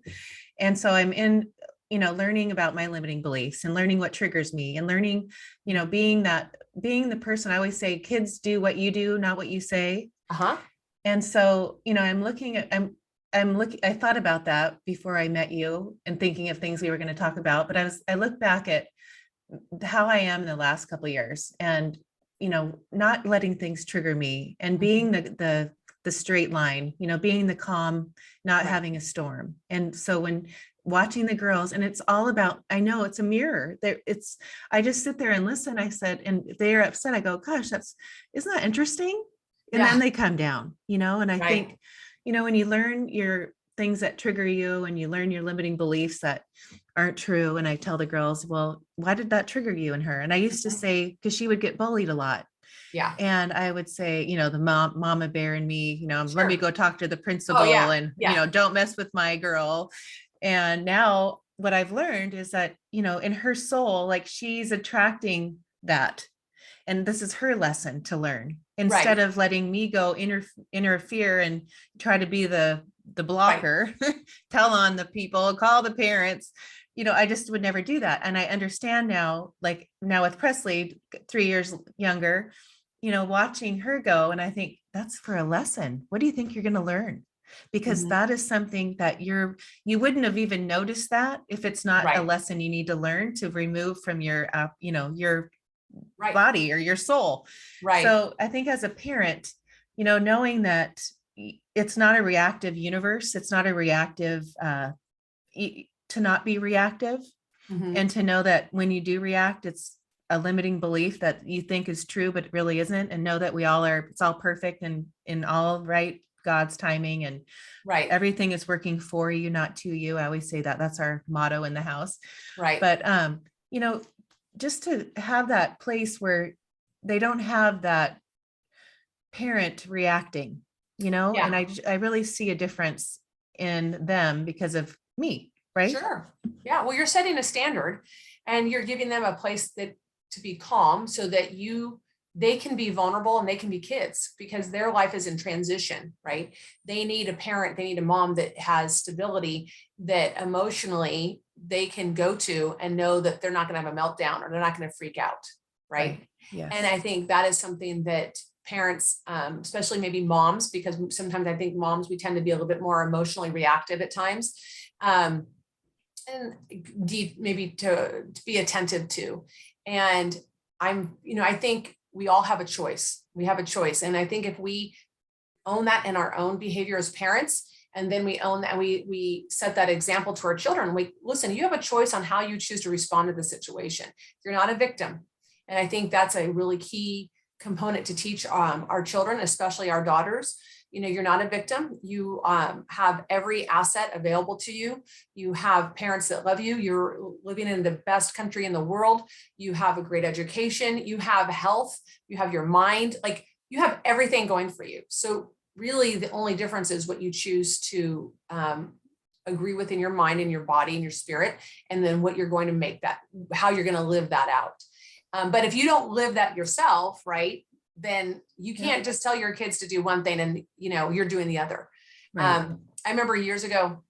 [SPEAKER 1] And so I'm in, learning about my limiting beliefs and learning what triggers me and learning, being the person. I always say, kids do what you do, not what you say.
[SPEAKER 2] Uh-huh.
[SPEAKER 1] And so, I thought about that before I met you and thinking of things we were going to talk about, but I look back at how I am in the last couple of years and, not letting things trigger me and being the straight line, being the calm, not
[SPEAKER 2] Right.
[SPEAKER 1] having a storm. And so when watching the girls, and it's all about, I know it's a mirror there. I just sit there and listen. I said, and they're upset. I go, gosh, isn't that interesting? And
[SPEAKER 2] Yeah.
[SPEAKER 1] then they come down, and I
[SPEAKER 2] Right.
[SPEAKER 1] think, when you learn your things that trigger you and you learn your limiting beliefs that aren't true. And I tell the girls, well, why did that trigger you and her? And I used to say, because she would get bullied a lot.
[SPEAKER 2] Yeah.
[SPEAKER 1] And I would say, the mama bear in me, let me
[SPEAKER 2] Sure.
[SPEAKER 1] go talk to the
[SPEAKER 2] Oh,
[SPEAKER 1] principal
[SPEAKER 2] yeah.
[SPEAKER 1] and,
[SPEAKER 2] Yeah.
[SPEAKER 1] don't mess with my girl. And now what I've learned is that, in her soul, like she's attracting that. And this is her lesson to learn instead
[SPEAKER 2] Right.
[SPEAKER 1] of letting me go interfere and try to be the
[SPEAKER 2] Right.
[SPEAKER 1] blocker, tell on the people, call the parents. I just would never do that. And I understand now, like now with Presley, 3 years younger, watching her go. And I think that's for a lesson. What do you think you're going to learn? Because
[SPEAKER 2] Mhm.
[SPEAKER 1] that is something that you wouldn't have even noticed that if it's not a
[SPEAKER 2] Right.
[SPEAKER 1] lesson you need to learn to remove from your, your
[SPEAKER 2] Right.
[SPEAKER 1] body or your soul.
[SPEAKER 2] Right.
[SPEAKER 1] So I think as a parent, knowing that it's not a reactive universe, it's not a reactive, to not be reactive,
[SPEAKER 2] Mhm.
[SPEAKER 1] and to know that when you do react, it's a limiting belief that you think is true, but it really isn't. And know that it's all perfect and in all right, God's timing, and
[SPEAKER 2] Right.
[SPEAKER 1] everything is working for you, not to you. I always say that that's our motto in the house.
[SPEAKER 2] Right.
[SPEAKER 1] But, just to have that place where they don't have that parent reacting,
[SPEAKER 2] Yeah.
[SPEAKER 1] and I really see a difference in them because of me, right?
[SPEAKER 2] Sure. Yeah. Well, you're setting a standard and you're giving them a place to be calm so that you they can be vulnerable and they can be kids because their life is in transition, right? They need a parent, they need a mom that has stability, that emotionally they can go to and know that they're not going to have a meltdown or they're not going to freak out, right?
[SPEAKER 1] Yes.
[SPEAKER 2] And I think that is something that parents, especially maybe moms, because sometimes I think moms, we tend to be a little bit more emotionally reactive at times, and maybe to be attentive to. And I think we all have a choice. We have a choice. And I think if we own that in our own behavior as parents, and then we own that, we set that example to our children. We listen, you have a choice on how you choose to respond to the situation. You're not a victim. And I think that's a really key component to teach our children, especially our daughters. You're not a victim. You have every asset available to you. You have parents that love you. You're living in the best country in the world. You have a great education. You have health. You have your mind. Like, you have everything going for you. So really the only difference is what you choose to agree with in your mind and your body and your spirit, and then what you're going to make that, how you're going to live that out. But if you don't live that yourself, right, then you can't just tell your kids to do one thing and, you're doing the other. Right. I remember years ago,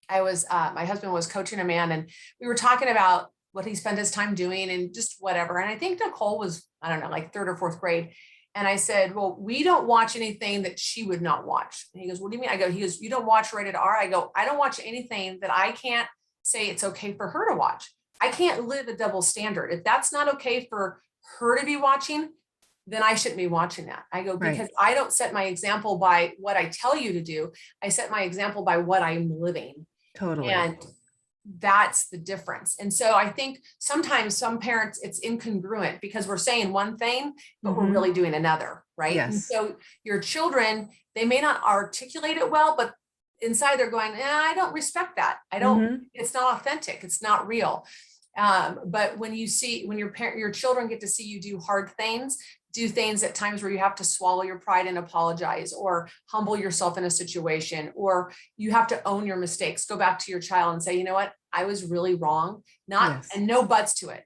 [SPEAKER 2] I was, my husband was coaching a man and we were talking about what he spent his time doing and just whatever. And I think Nicole was, I don't know, like 3rd or 4th grade. And I said, well, we don't watch anything that she would not watch. And he goes, what do you mean? He goes, you don't watch rated R? I go, I don't watch anything that I can't say it's okay for her to watch. I can't live a double standard. If that's not okay for her to be watching, then I shouldn't be watching that. I go, because I don't set my example by what I tell you to do. I set my example by what I'm living.
[SPEAKER 1] Totally.
[SPEAKER 2] And that's the difference. And so I think sometimes some parents, it's incongruent because we're saying one thing, but we're really doing another, right?
[SPEAKER 1] Yes.
[SPEAKER 2] And so your children, they may not articulate it well, but inside they're going, I don't respect that. I don't, it's not authentic. It's not real. But when your children get to see you do hard things, do things at times where you have to swallow your pride and apologize, or humble yourself in a situation, or you have to own your mistakes, go back to your child and say, you know what, I was really wrong, and no buts to it.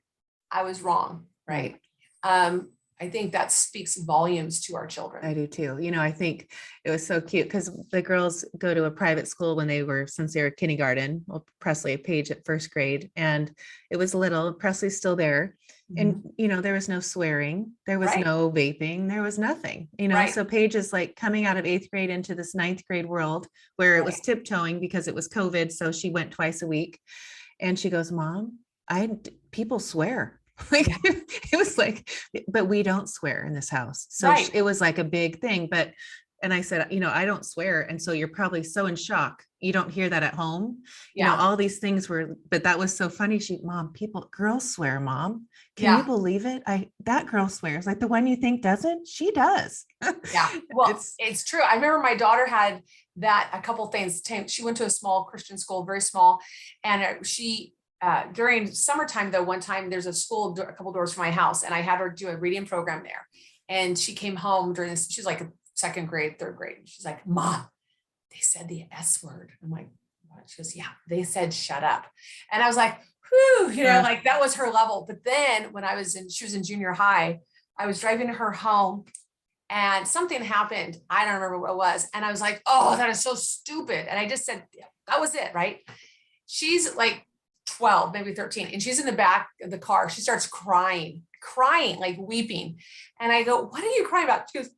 [SPEAKER 2] I was wrong. Right. I think that speaks volumes to our children.
[SPEAKER 1] I do too. I think it was so cute because the girls go to a private school since they were kindergarten. Well, Presley, Paige at 1st grade, and it was little. Presley's still there. And, there was no swearing. There was no vaping. There was nothing, so Paige is like coming out of 8th grade into this 9th grade world where it was tiptoeing because it was COVID. So she went twice a week and she goes, Mom, people swear. Like it was like, but we don't swear in this house. So it was like a big thing. And I said, I don't swear. And so you're probably so in shock. You don't hear that at home. All these things but that was so funny. Girls swear, Mom. Can you believe it? That girl swears, like the one you think doesn't, she does.
[SPEAKER 2] Yeah. Well, it's true. I remember my daughter had that, a couple things. She went to a small Christian school, very small. And during summertime though, one time there's a school a couple doors from my house, and I had her do a reading program there. And she came home during this, she's like 2nd grade, 3rd grade. She's like, Mom, they said the S word. I'm like, what? She goes, yeah, they said, shut up. And I was like, whew, like that was her level. But then when she was in junior high, I was driving her home and something happened. I don't remember what it was. And I was like, oh, that is so stupid. And I just said, that was it. Right. She's like 12, maybe 13. And she's in the back of the car. She starts crying, like weeping. And I go, what are you crying about? She goes,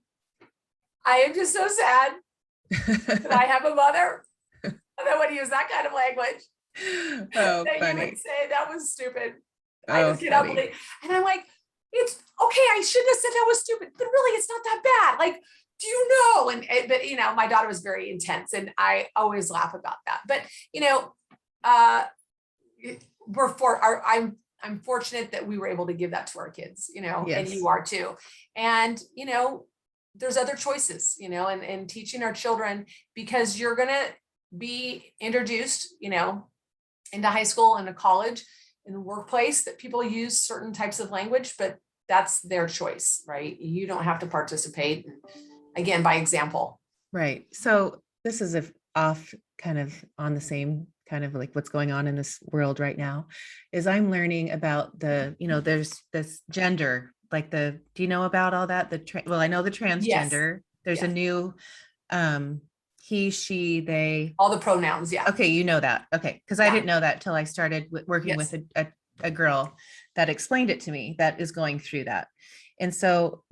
[SPEAKER 2] I am just so sad that I have a mother that would use that kind of language.
[SPEAKER 1] Oh,
[SPEAKER 2] that
[SPEAKER 1] funny.
[SPEAKER 2] You would say that was stupid.
[SPEAKER 1] Oh,
[SPEAKER 2] I just cannot believe. And I'm like, it's okay. I shouldn't have said that was stupid, but really it's not that bad. Like, do you know? But my daughter was very intense and I always laugh about that. But, I'm fortunate that we were able to give that to our kids, and you are too. And, there's other choices, and teaching our children, because you're going to be introduced, into high school and to college, in the workplace, that people use certain types of language, but that's their choice, right? You don't have to participate, again, by example.
[SPEAKER 1] Right. So this is off kind of on the same kind of like what's going on in this world right now, is I'm learning about there's this gender like do you know about all that? Well, I know the
[SPEAKER 2] Yes.
[SPEAKER 1] transgender, there's a
[SPEAKER 2] Yes.
[SPEAKER 1] new, um, he, she, they.
[SPEAKER 2] All the pronouns. Yeah.
[SPEAKER 1] Okay, you know that. Okay, because I
[SPEAKER 2] Yeah.
[SPEAKER 1] didn't know that till I started working with
[SPEAKER 2] Yes.
[SPEAKER 1] a girl that explained it to me that is going through that. And so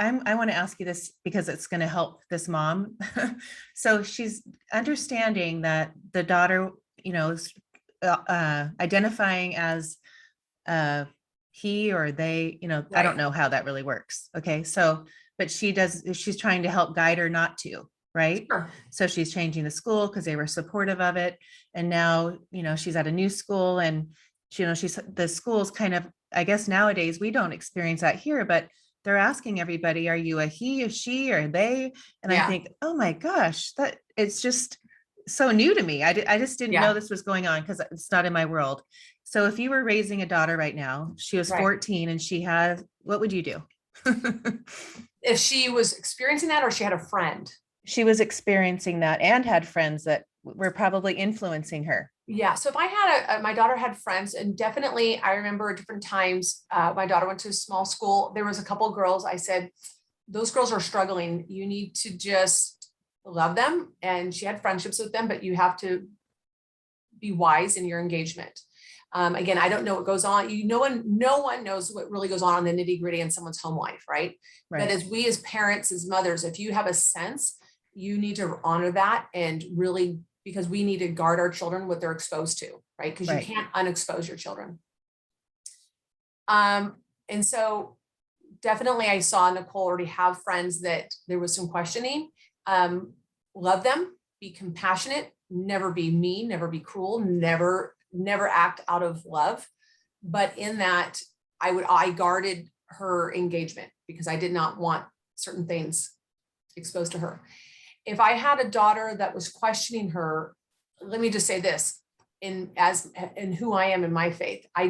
[SPEAKER 1] I want to ask you this because it's going to help this mom. So she's understanding that the daughter, is identifying as uh, he or they, I don't
[SPEAKER 2] Right.
[SPEAKER 1] know how that really works. Okay. So, but she's trying to help guide her not to, right?
[SPEAKER 2] Sure.
[SPEAKER 1] So she's changing the school because they were supportive of it. And now, she's at a new school and, the school's kind of, I guess nowadays we don't experience that here, but they're asking everybody, are you a he, a she, or they? And I
[SPEAKER 2] Yeah.
[SPEAKER 1] think, oh my gosh, that it's just so new to me. I just didn't know
[SPEAKER 2] Yeah.
[SPEAKER 1] this was going on because it's not in my world. So if you were raising a daughter right now, she was
[SPEAKER 2] Right.
[SPEAKER 1] 14 and she has, what would you do?
[SPEAKER 2] If she was experiencing that or she had a friend.
[SPEAKER 1] She was experiencing that and had friends that were probably influencing her.
[SPEAKER 2] Yeah. So if I had my daughter had friends, and definitely I remember different times, my daughter went to a small school. There was a couple of girls. I said, those girls are struggling. You need to just love them. And she had friendships with them, but you have to be wise in your engagement. Again, I don't know what goes on. No one knows what really goes on the nitty gritty in someone's home life, right? But
[SPEAKER 1] Right.
[SPEAKER 2] as we as parents, as mothers, if you have a sense, you need to honor that and really, because we need to guard our children what they're exposed to, right? Because you
[SPEAKER 1] Right.
[SPEAKER 2] can't unexpose your children. And so definitely I saw Nicole already have friends that there was some questioning. Love them, be compassionate, never be mean, never be cruel, never act out of love. But in that, I guarded her engagement because I did not want certain things exposed to her. If I had a daughter that was questioning her, let me just say this, in who I am in my faith, I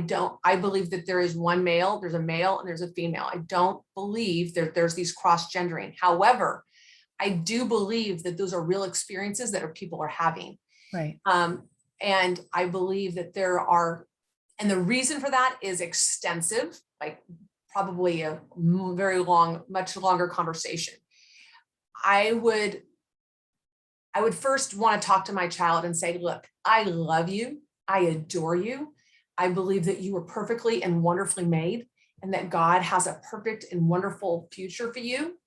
[SPEAKER 2] believe that there's a male and there's a female. I don't believe that there's these cross gendering. However, I do believe that those are real experiences that people are having.
[SPEAKER 1] Right.
[SPEAKER 2] And I believe that and the reason for that is extensive, like probably a very long, much longer conversation. I would first want to talk to my child and say, look, I love you. I adore you. I believe that you were perfectly and wonderfully made and that God has a perfect and wonderful future for you.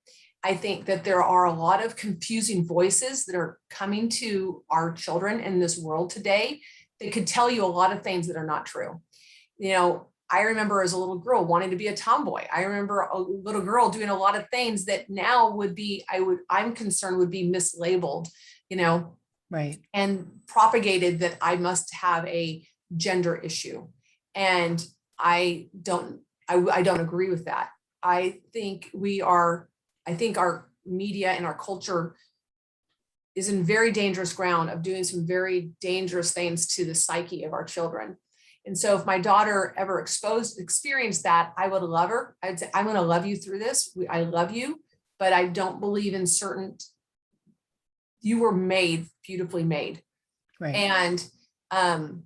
[SPEAKER 2] I think that there are a lot of confusing voices that are coming to our children in this world today that could tell you a lot of things that are not true. I remember as a little girl wanting to be a tomboy. I remember a little girl doing a lot of things that now I'm concerned would be mislabeled,
[SPEAKER 1] Right.
[SPEAKER 2] and propagated that I must have a gender issue. And I don't agree with that. I think our media and our culture is in very dangerous ground of doing some very dangerous things to the psyche of our children. And so if my daughter ever experienced that, I would love her. I'd say, I'm going to love you through this. I love you, but I don't believe in you were beautifully made.
[SPEAKER 1] Right.
[SPEAKER 2] And and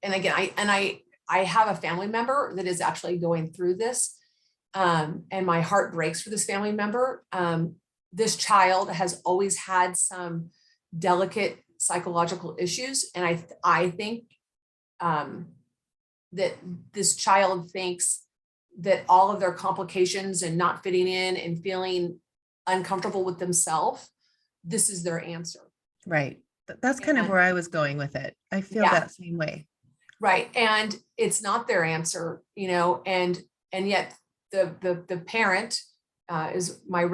[SPEAKER 2] again, I have a family member that is actually going through this. And my heart breaks for this family member. This child has always had some delicate psychological issues. And I think that this child thinks that all of their complications and not fitting in and feeling uncomfortable with themselves, this is their answer.
[SPEAKER 1] Right. That's kind of where I was going with it. I feel that same way.
[SPEAKER 2] Right. And it's not their answer, and yet the parent is my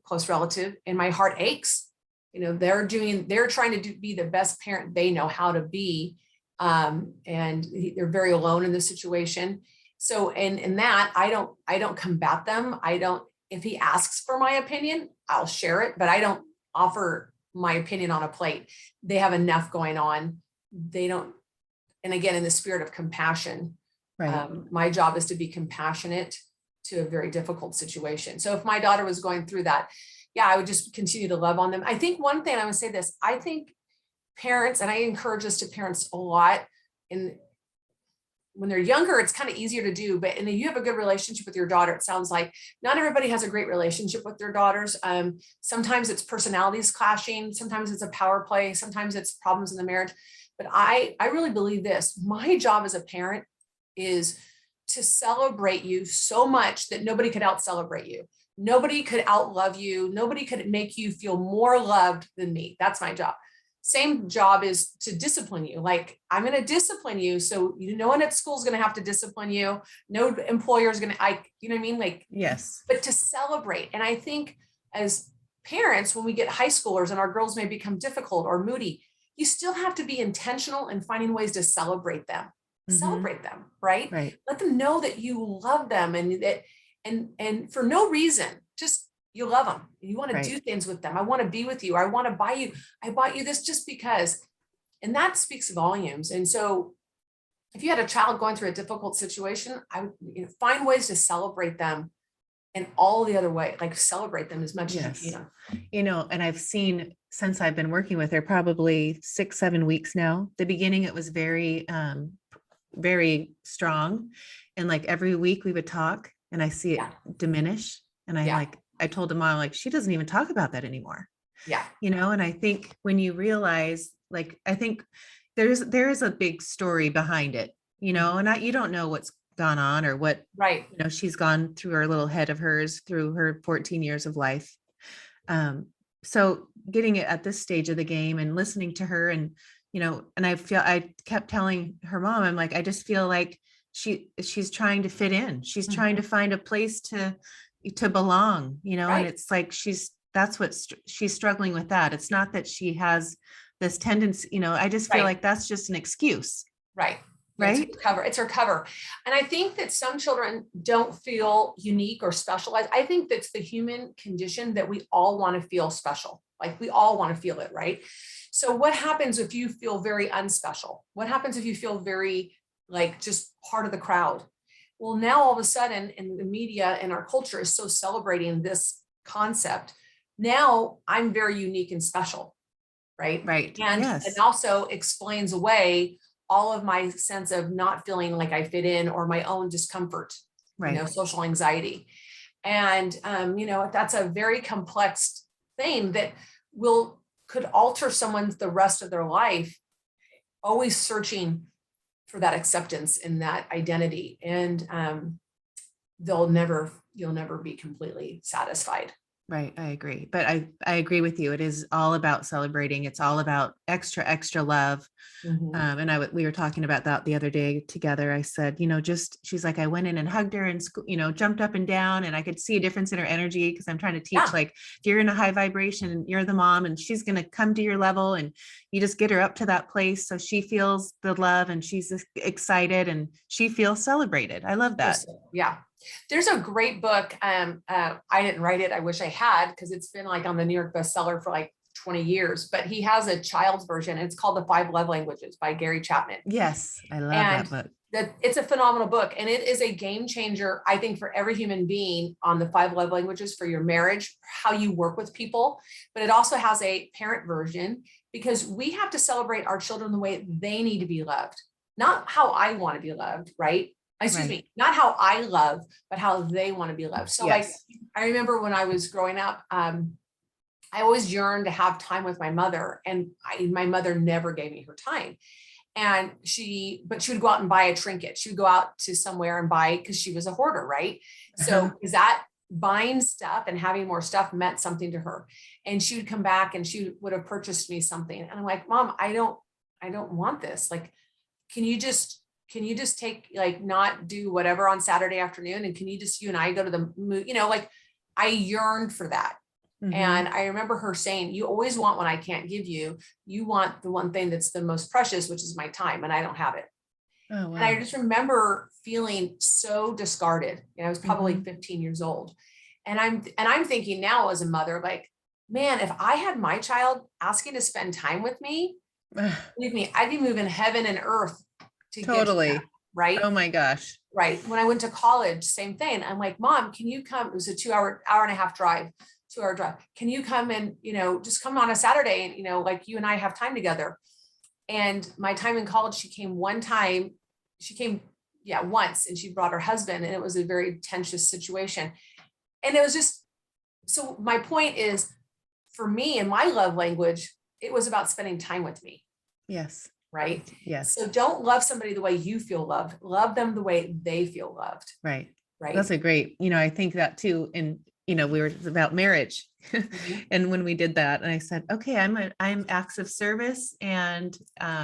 [SPEAKER 2] close relative, and my heart aches. They're trying to be the best parent they know how to be. And they're very alone in this situation. So, in that, I don't combat them. If he asks for my opinion, I'll share it, but I don't offer my opinion on a plate. They have enough going on. They don't. And again, in the spirit of compassion,
[SPEAKER 1] right.
[SPEAKER 2] My job is to be compassionate to a very difficult situation. So if my daughter was going through that, yeah, I would just continue to love on them. I think one thing I would say this, I think parents, and I encourage this to parents a lot, and when they're younger, it's kind of easier to do, but and you have a good relationship with your daughter. It sounds like not everybody has a great relationship with their daughters. Sometimes it's personalities clashing. Sometimes it's a power play. Sometimes it's problems in the marriage. But I really believe this. My job as a parent is to celebrate you so much that nobody could out celebrate you. Nobody could outlove you. Nobody could make you feel more loved than me. That's my job. Same job is to discipline you. Like, I'm going to discipline you. So no one at school is going to have to discipline you. No employer is going to, you know what I mean? Like,
[SPEAKER 1] Yes.
[SPEAKER 2] but to celebrate. And I think as parents, when we get high schoolers and our girls may become difficult or moody, you still have to be intentional in finding ways to celebrate them. Celebrate them, right?
[SPEAKER 1] Right.
[SPEAKER 2] Let them know that you love them and that, and for no reason, just you love them. You want to do things with them. I want to be with you. I want to buy you. I bought you this just because, and that speaks volumes. And so if you had a child going through a difficult situation, I would find ways to celebrate them in all the other way, like celebrate them as much as you can.
[SPEAKER 1] And I've seen, since I've been working with her, probably 6-7 weeks now. The beginning, it was very, very strong. And like every week we would talk and I see it diminish. And I told the mom, like, she doesn't even talk about that anymore.
[SPEAKER 2] Yeah.
[SPEAKER 1] And I think when you realize, like, I think there is a big story behind it, and you don't know what's gone on or what, she's gone through her little head of hers through her 14 years of life. So getting it at this stage of the game and listening to her and, and I kept telling her mom, I'm like, I just feel like she's trying to fit in. She's trying to find a place to belong, and it's like, she's struggling with that. It's not that she has this tendency, I just feel like that's just an excuse.
[SPEAKER 2] Right.
[SPEAKER 1] Right.
[SPEAKER 2] It's her cover. And I think that some children don't feel unique or specialized. I think that's the human condition that we all want to feel special. Like we all want to feel it. Right. So what happens if you feel very unspecial? What happens if you feel very like just part of the crowd? Well, now all of a sudden, and the media and our culture is so celebrating this concept. Now I'm very unique and special. Right.
[SPEAKER 1] Right.
[SPEAKER 2] And it also explains away all of my sense of not feeling like I fit in or my own discomfort, social anxiety. And, that's a very complex thing that could alter someone's the rest of their life, always searching for that acceptance and that identity. And you'll never be completely satisfied.
[SPEAKER 1] Right. I agree. But I agree with you. It is all about celebrating. It's all about extra love. And we were talking about that the other day together. I said, she's like, I went in and hugged her and, jumped up and down, and I could see a difference in her energy because I'm trying to teach, like, if you're in a high vibration and you're the mom and she's going to come to your level, and you just get her up to that place. So she feels the love and she's excited and she feels celebrated. I love that.
[SPEAKER 2] Yeah. There's a great book. I didn't write it. I wish I had, because it's been like on the New York bestseller for like 20 years, but he has a child's version. It's called The 5 Love Languages by Gary Chapman.
[SPEAKER 1] Yes. I love that book.
[SPEAKER 2] It's a phenomenal book, and it is a game changer, I think, for every human being on the 5 love languages for your marriage, how you work with people. But it also has a parent version, because we have to celebrate our children the way they need to be loved, not how I want to be loved. Right. Excuse me, not how I love, but how they want to be loved. So I remember when I was growing up, I always yearned to have time with my mother, and my mother never gave me her time. And but she would go out and buy a trinket. She would go out to somewhere and buy, because she was a hoarder. Right. So is that buying stuff and having more stuff meant something to her. And she would come back and she would have purchased me something. And I'm like, Mom, I don't want this. Like, can you just take, like, not do whatever on Saturday afternoon? And can you just, you and I go to the movie, like, I yearned for that. And I remember her saying, you always want what I can't give you. You want the one thing that's the most precious, which is my time, and I don't have it. Oh, wow. And I just remember feeling so discarded. I was probably 15 years old. And I'm thinking now as a mother, like, man, if I had my child asking to spend time with me, believe me, I'd be moving heaven and earth to get to that, right? Oh my gosh. Right. When I went to college, same thing. I'm like, Mom, can you come? It was a 2-hour and a half drive. 2-hour drive. Can you come and, just come on a Saturday and, like, you and I have time together. And my time in college, she came one time. She came yeah, once, and she brought her husband, and it was a very tense situation. And it was just, so my point is, for me and my love language, it was about spending time with me.
[SPEAKER 1] Yes.
[SPEAKER 2] Right.
[SPEAKER 1] Yes.
[SPEAKER 2] So don't love somebody the way you feel loved. Love them the way they feel loved.
[SPEAKER 1] Right.
[SPEAKER 2] Right.
[SPEAKER 1] That's a great, I think that too. And, we were about marriage.
[SPEAKER 2] Mhm.
[SPEAKER 1] And when we did that, and I said, okay, I'm acts of service and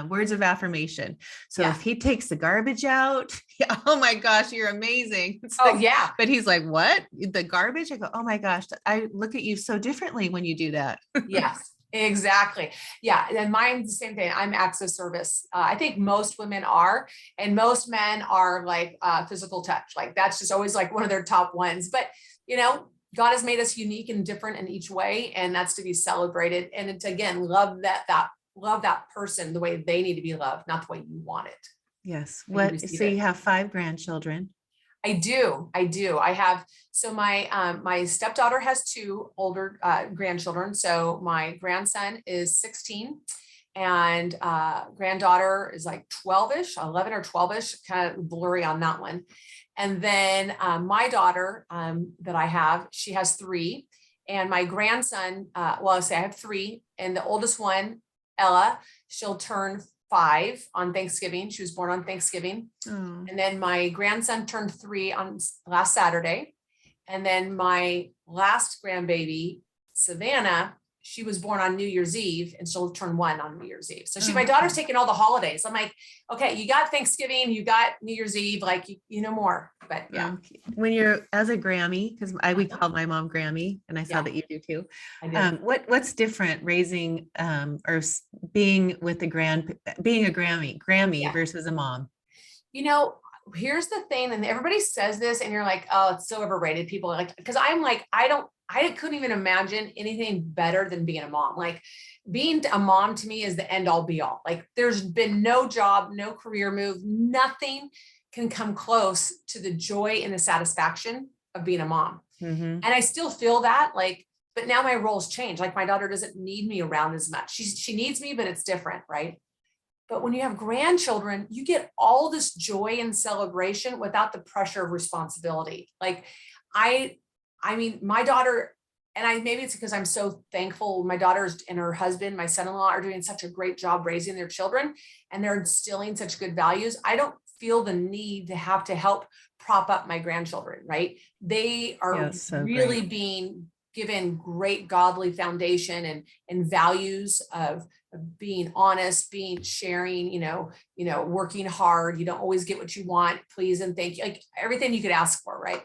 [SPEAKER 1] words of affirmation. So
[SPEAKER 2] Yeah.
[SPEAKER 1] if he takes the garbage out, yeah, oh my gosh, you're amazing. It's
[SPEAKER 2] Oh
[SPEAKER 1] like,
[SPEAKER 2] yeah.
[SPEAKER 1] but he's like, what? The garbage? I go, oh my gosh, I look at you so differently when you do that.
[SPEAKER 2] Yes, exactly. Yeah. And mine's the same thing. I'm acts of service. I think most women are, and most men are like physical touch. Like that's just always like one of their top ones. But, God has made us unique and different in each way. And that's to be celebrated. And it's, again, love love that person the way they need to be loved, not the way you want it.
[SPEAKER 1] Yes.
[SPEAKER 2] You
[SPEAKER 1] So
[SPEAKER 2] receive
[SPEAKER 1] you
[SPEAKER 2] it.
[SPEAKER 1] have 5 grandchildren.
[SPEAKER 2] I do. I have, so my stepdaughter has 2 older grandchildren. So my grandson is 16 and granddaughter is like 12ish, 11 or 12ish, kind of blurry on that one. And then my daughter that I have, she has 3. And my grandson, well, I'll say I have 3. And the oldest one, Ella, she'll turn 5 on Thanksgiving. She was born on Thanksgiving.
[SPEAKER 1] Oh.
[SPEAKER 2] And then my grandson turned 3 on last Saturday. And then my last grandbaby, Savannah, she was born on New Year's Eve, and she'll turn 1 on New Year's Eve. So my daughter's taking all the holidays. I'm like, okay, you got Thanksgiving, you got New Year's Eve, like, you know more, but yeah.
[SPEAKER 1] When you're as a Grammy, because we called my mom Grammy, and I saw that you do too.
[SPEAKER 2] I did.
[SPEAKER 1] What's different raising or being with being a Grammy versus a mom?
[SPEAKER 2] Here's the thing, and everybody says this, and you're like, oh, it's so overrated. People are like, because I'm like, I couldn't even imagine anything better than being a mom. Like being a mom to me is the end all be all. Like there's been no job, no career move, nothing can come close to the joy and the satisfaction of being a mom.
[SPEAKER 1] Mm-hmm.
[SPEAKER 2] And I still feel that, like, but now my roles change. Like my daughter doesn't need me around as much. She needs me, but it's different, right? But when you have grandchildren, you get all this joy and celebration without the pressure of responsibility. Like I mean, my daughter, and maybe it's because I'm so thankful. My daughters and her husband, my son-in-law, are doing such a great job raising their children, and they're instilling such good values. I don't feel the need to have to help prop up my grandchildren, right? They are really being given great godly foundation and values of being honest, being sharing, working hard. You don't always get what you want, please and thank you, like everything you could ask for, right?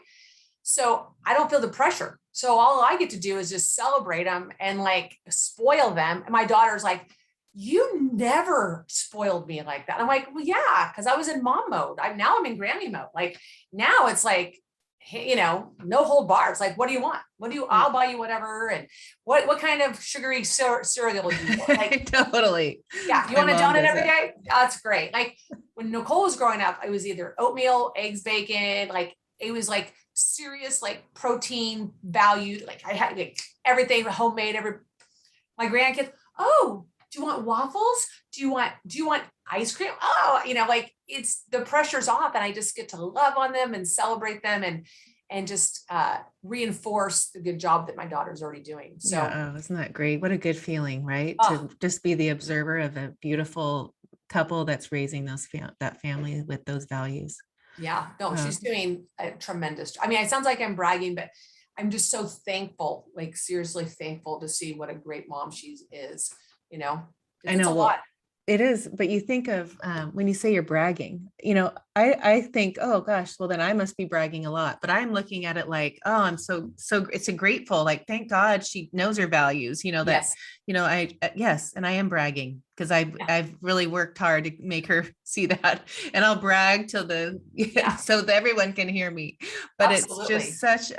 [SPEAKER 2] So I don't feel the pressure. So all I get to do is just celebrate them and like spoil them. And my daughter's like, you never spoiled me like that. I'm like, well, yeah, because I was in mom mode. Now I'm in Grammy mode. Like now it's like, no hold bar. It's like, what do you want? I'll buy you whatever. And what kind of sugary cereal do you want? Like
[SPEAKER 1] totally.
[SPEAKER 2] Yeah. You want a donut every day? That's great. Like when Nicole was growing up, it was either oatmeal, eggs, bacon. Like it was like serious, like protein valued. Like I had like everything homemade. My grandkids, oh, do you want waffles? Do you want ice cream? Oh, like it's the pressure's off, and I just get to love on them and celebrate them and just reinforce the good job that my daughter's already doing. So
[SPEAKER 1] isn't that great? What a good feeling, right? To just be the observer of a beautiful couple that's raising that family with those values.
[SPEAKER 2] Yeah, no, she's doing a tremendous. I mean, it sounds like I'm bragging, but I'm just so thankful, like seriously thankful to see what a great mom she is.
[SPEAKER 1] I know.
[SPEAKER 2] It's a lot.
[SPEAKER 1] It is, but you think of when you say you're bragging, I think, oh gosh, well then I must be bragging a lot, but I'm looking at it like, oh, I'm so it's a grateful, like, thank God she knows her values, that, yes. And I am bragging because I've really worked hard to make her see that, and I'll brag till so that everyone can hear me, but Absolutely. It's just such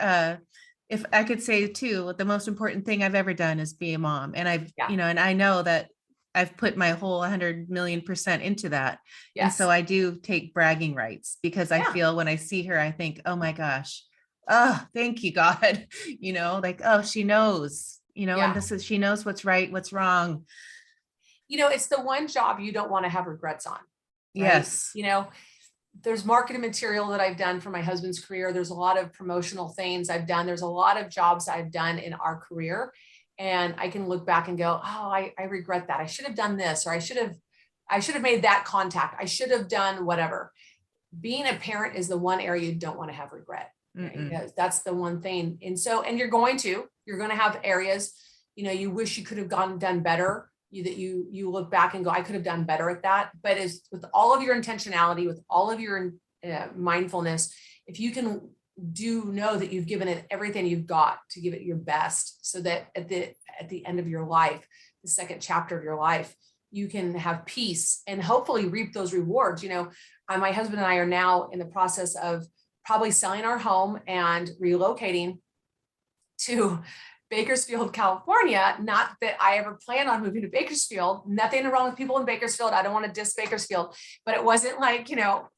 [SPEAKER 1] if I could say too, the most important thing I've ever done is be a mom. And and I know that I've put my whole 100 million% into that. Yes. And so I do take bragging rights because I feel when I see her, I think, oh my gosh, oh, thank you, God, like, oh, she knows, and she knows what's right, what's wrong.
[SPEAKER 2] It's the one job you don't want to have regrets on. Right?
[SPEAKER 1] Yes.
[SPEAKER 2] there's marketing material that I've done for my husband's career. There's a lot of promotional things I've done. There's a lot of jobs I've done in our career. And I can look back and go, oh, I regret that. I should have done this, or I should have made that contact. I should have done whatever. Being a parent is the one area you don't want to have regret. That's the one thing. And you're going to have areas, you wish you could have done better. You look back and go, I could have done better at that. But as with all of your intentionality, with all of your mindfulness, if you can know that you've given it everything you've got to give it your best, so that at the end of your life, the second chapter of your life, you can have peace and hopefully reap those rewards. My husband and I are now in the process of probably selling our home and relocating to Bakersfield, California. Not that I ever planned on moving to Bakersfield. Nothing wrong with people in Bakersfield. I don't want to diss Bakersfield, but it wasn't like,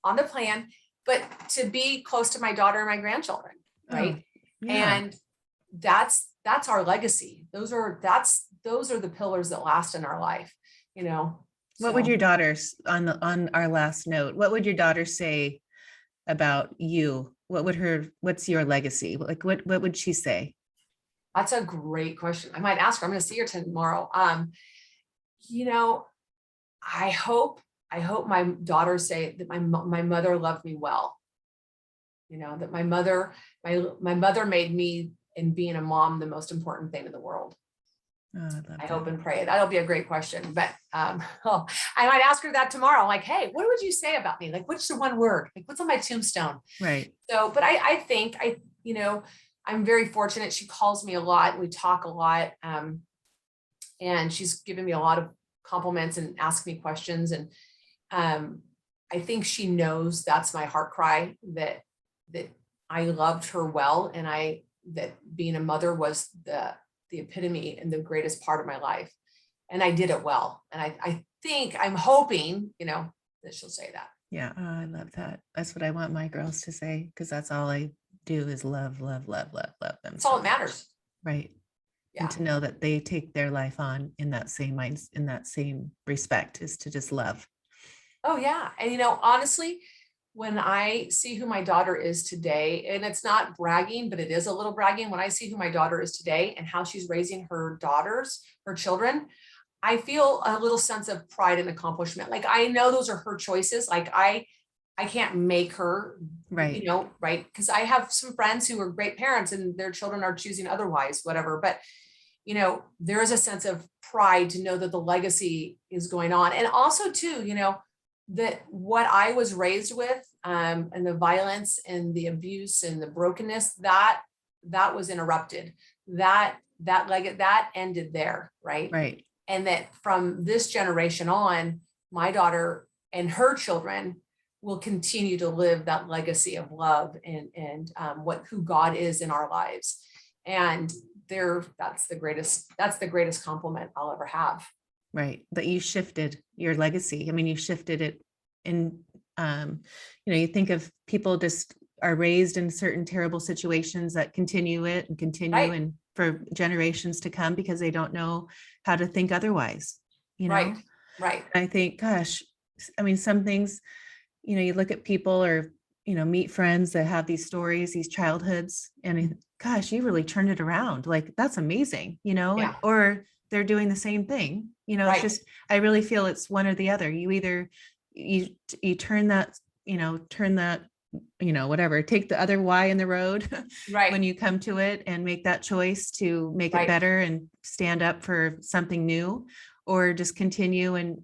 [SPEAKER 2] on the plan, but to be close to my daughter and my grandchildren. Right.
[SPEAKER 1] Oh, yeah.
[SPEAKER 2] And that's our legacy. Those are the pillars that last in our life,
[SPEAKER 1] What would your daughters on our last note, what would your daughter say about you? What's your legacy? Like, what would she say?
[SPEAKER 2] That's a great question. I might ask her. I'm going to see her tomorrow. I hope my daughters say that my mother loved me well. That my mother made me, and being a mom, the most important thing in the world.
[SPEAKER 1] Oh,
[SPEAKER 2] I hope and pray. That'll be a great question. But I might ask her that tomorrow. Like, hey, what would you say about me? Like, what's the one word? Like, what's on my tombstone?
[SPEAKER 1] Right.
[SPEAKER 2] So, but I think I'm very fortunate. She calls me a lot. We talk a lot. And she's given me a lot of compliments and asked me questions. And I think she knows that's my heart cry, that I loved her well. And that being a mother was the epitome and the greatest part of my life. And I did it well. And I'm hoping, that she'll say that.
[SPEAKER 1] Yeah. Oh, I love that. That's what I want my girls to say, because that's all I do is love, love, love, love, love them.
[SPEAKER 2] That's all that matters.
[SPEAKER 1] Right.
[SPEAKER 2] Yeah.
[SPEAKER 1] And to know that they take their life on in that same respect, is to just love.
[SPEAKER 2] Oh yeah. And honestly, when I see who my daughter is today, and it's not bragging, but it is a little bragging. When I see who my daughter is today and how she's raising her children, I feel a little sense of pride and accomplishment. Like, I know those are her choices. Like, I can't make her,
[SPEAKER 1] right.
[SPEAKER 2] Right. Because I have some friends who are great parents and their children are choosing otherwise, whatever. But, there is a sense of pride to know that the legacy is going on. And also too, that what I was raised with, and the violence and the abuse and the brokenness, that was interrupted. That ended there. Right.
[SPEAKER 1] Right.
[SPEAKER 2] And that from this generation on, my daughter and her children will continue to live that legacy of love and who God is in our lives. And that's the greatest compliment I'll ever have.
[SPEAKER 1] Right. That you shifted your legacy. I mean, you shifted it in, you think of people just are raised in certain terrible situations that continue it and continue,
[SPEAKER 2] right.
[SPEAKER 1] and for generations to come, because they don't know how to think otherwise,
[SPEAKER 2] Right.
[SPEAKER 1] I think, gosh, I mean, some things, you look at people or, meet friends that have these stories, these childhoods, and gosh, you really turned it around. Like, that's amazing,
[SPEAKER 2] Yeah.
[SPEAKER 1] or they're doing the same thing,
[SPEAKER 2] Right.
[SPEAKER 1] It's just, I really feel it's one or the other. You either, you turn that, whatever, take the other Y in the road
[SPEAKER 2] Right.
[SPEAKER 1] when you come to it, and make that choice to make
[SPEAKER 2] Right.
[SPEAKER 1] it better and stand up for something new, or just continue and,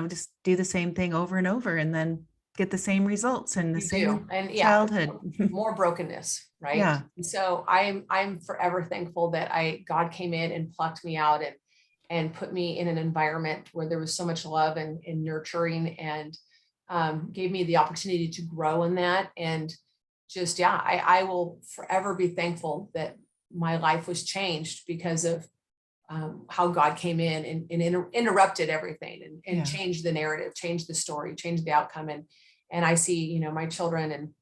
[SPEAKER 1] just do the same thing over and over, and then get the same results and the same childhood.
[SPEAKER 2] More brokenness. Right.
[SPEAKER 1] Yeah.
[SPEAKER 2] And so I'm forever thankful that God came in and plucked me out and put me in an environment where there was so much love and nurturing, and gave me the opportunity to grow in that. And just, I will forever be thankful that my life was changed because of how God came in and interrupted everything and changed the narrative, changed the story, changed the outcome. And I see, my children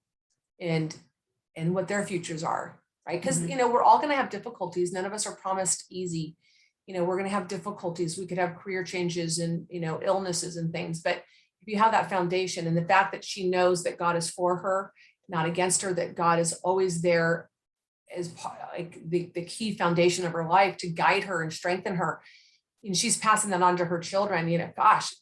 [SPEAKER 2] and what their futures are, right? Because, we're all going to have difficulties. None of us are promised easy. We're going to have difficulties. We could have career changes and, illnesses and things, but if you have that foundation, and the fact that she knows that God is for her, not against her, that God is always there as like the key foundation of her life to guide her and strengthen her. And she's passing that on to her children, gosh,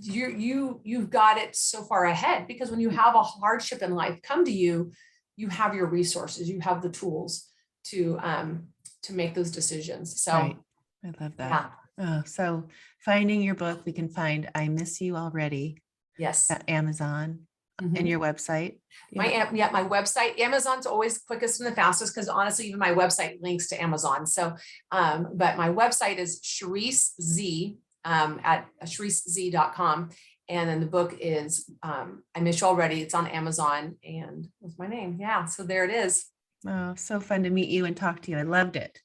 [SPEAKER 2] you've got it so far ahead, because when you have a hardship in life come to you, you have your resources, you have the tools to make those decisions. So
[SPEAKER 1] right. I love that.
[SPEAKER 2] yeah.
[SPEAKER 1] Oh, so finding your book, we can find I Miss You Already
[SPEAKER 2] Yes.
[SPEAKER 1] at Amazon and your website.
[SPEAKER 2] My website, Amazon's always quickest and the fastest, because honestly, even my website links to Amazon. So, but my website is Cherisse Z, at CherisseZ.com. And then the book is I Miss You Already. It's on Amazon, and with my name. Yeah. So there it is.
[SPEAKER 1] Oh, so fun to meet you and talk to you. I loved it.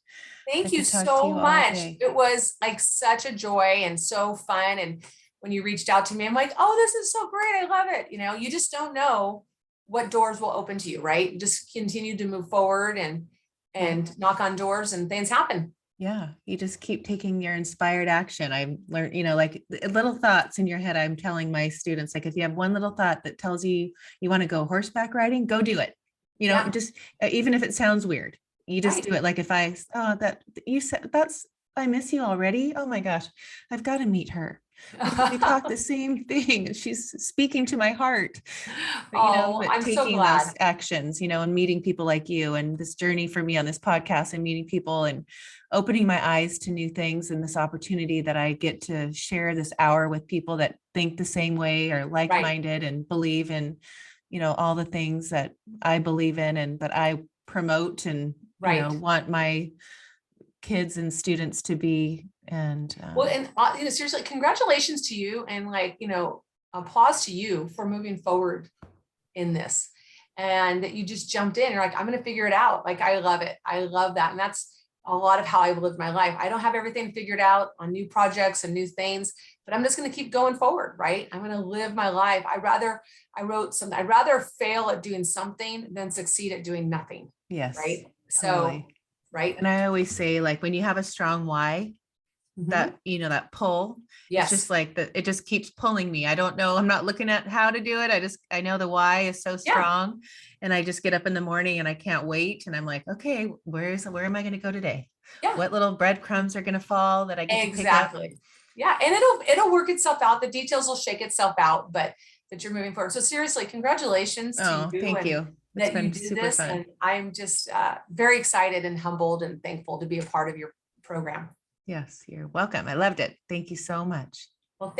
[SPEAKER 2] Thank you
[SPEAKER 1] to
[SPEAKER 2] so
[SPEAKER 1] you
[SPEAKER 2] much. It was like such a joy and so fun. And when you reached out to me, I'm like, oh, this is so great. I love it. You just don't know what doors will open to you, right? Just continue to move forward and knock on doors, and things happen.
[SPEAKER 1] Yeah. You just keep taking your inspired action. I've learned, like little thoughts in your head. I'm telling my students, like, if you have one little thought that tells you you want to go horseback riding, go do it. Just even if it sounds weird, you just do it. Like if that you said I miss you already. Oh my gosh, I've got to meet her. We talk the same thing. She's speaking to my heart. But
[SPEAKER 2] I'm
[SPEAKER 1] taking
[SPEAKER 2] so glad.
[SPEAKER 1] those actions, and meeting people like you, and this journey for me on this podcast, and meeting people and opening my eyes to new things, and this opportunity that I get to share this hour with people that think the same way, or like-minded, and believe in all the things that I believe in and that I promote and want my kids and students to be. And
[SPEAKER 2] well, and seriously, congratulations to you, and applause to you for moving forward in this, and that you just jumped in. You're like, I'm going to figure it out. Like, I love it. I love that. And that's a lot of how I've lived my life. I don't have everything figured out on new projects and new things, but I'm just going to keep going forward. Right. I'm going to live my life. I'd rather fail at doing something than succeed at doing nothing.
[SPEAKER 1] Yes.
[SPEAKER 2] Right.
[SPEAKER 1] Totally.
[SPEAKER 2] So, right.
[SPEAKER 1] And I always say, like, when you have a strong why, that, that pull, it's just like that. It just keeps pulling me. I don't know. I'm not looking at how to do it. I know the why is so strong, and I just get up in the morning and I can't wait. And I'm like, okay, where am I going to go today? Yeah. What little breadcrumbs are going to fall that I get to pick up?
[SPEAKER 2] Yeah. And it'll work itself out. The details will shake itself out, but that you're moving forward. So seriously, congratulations to you.
[SPEAKER 1] Thank you.
[SPEAKER 2] That you did this. Fun. And I'm just very excited and humbled and thankful to be a part of your program.
[SPEAKER 1] Yes, you're welcome. I loved it. Thank you so much.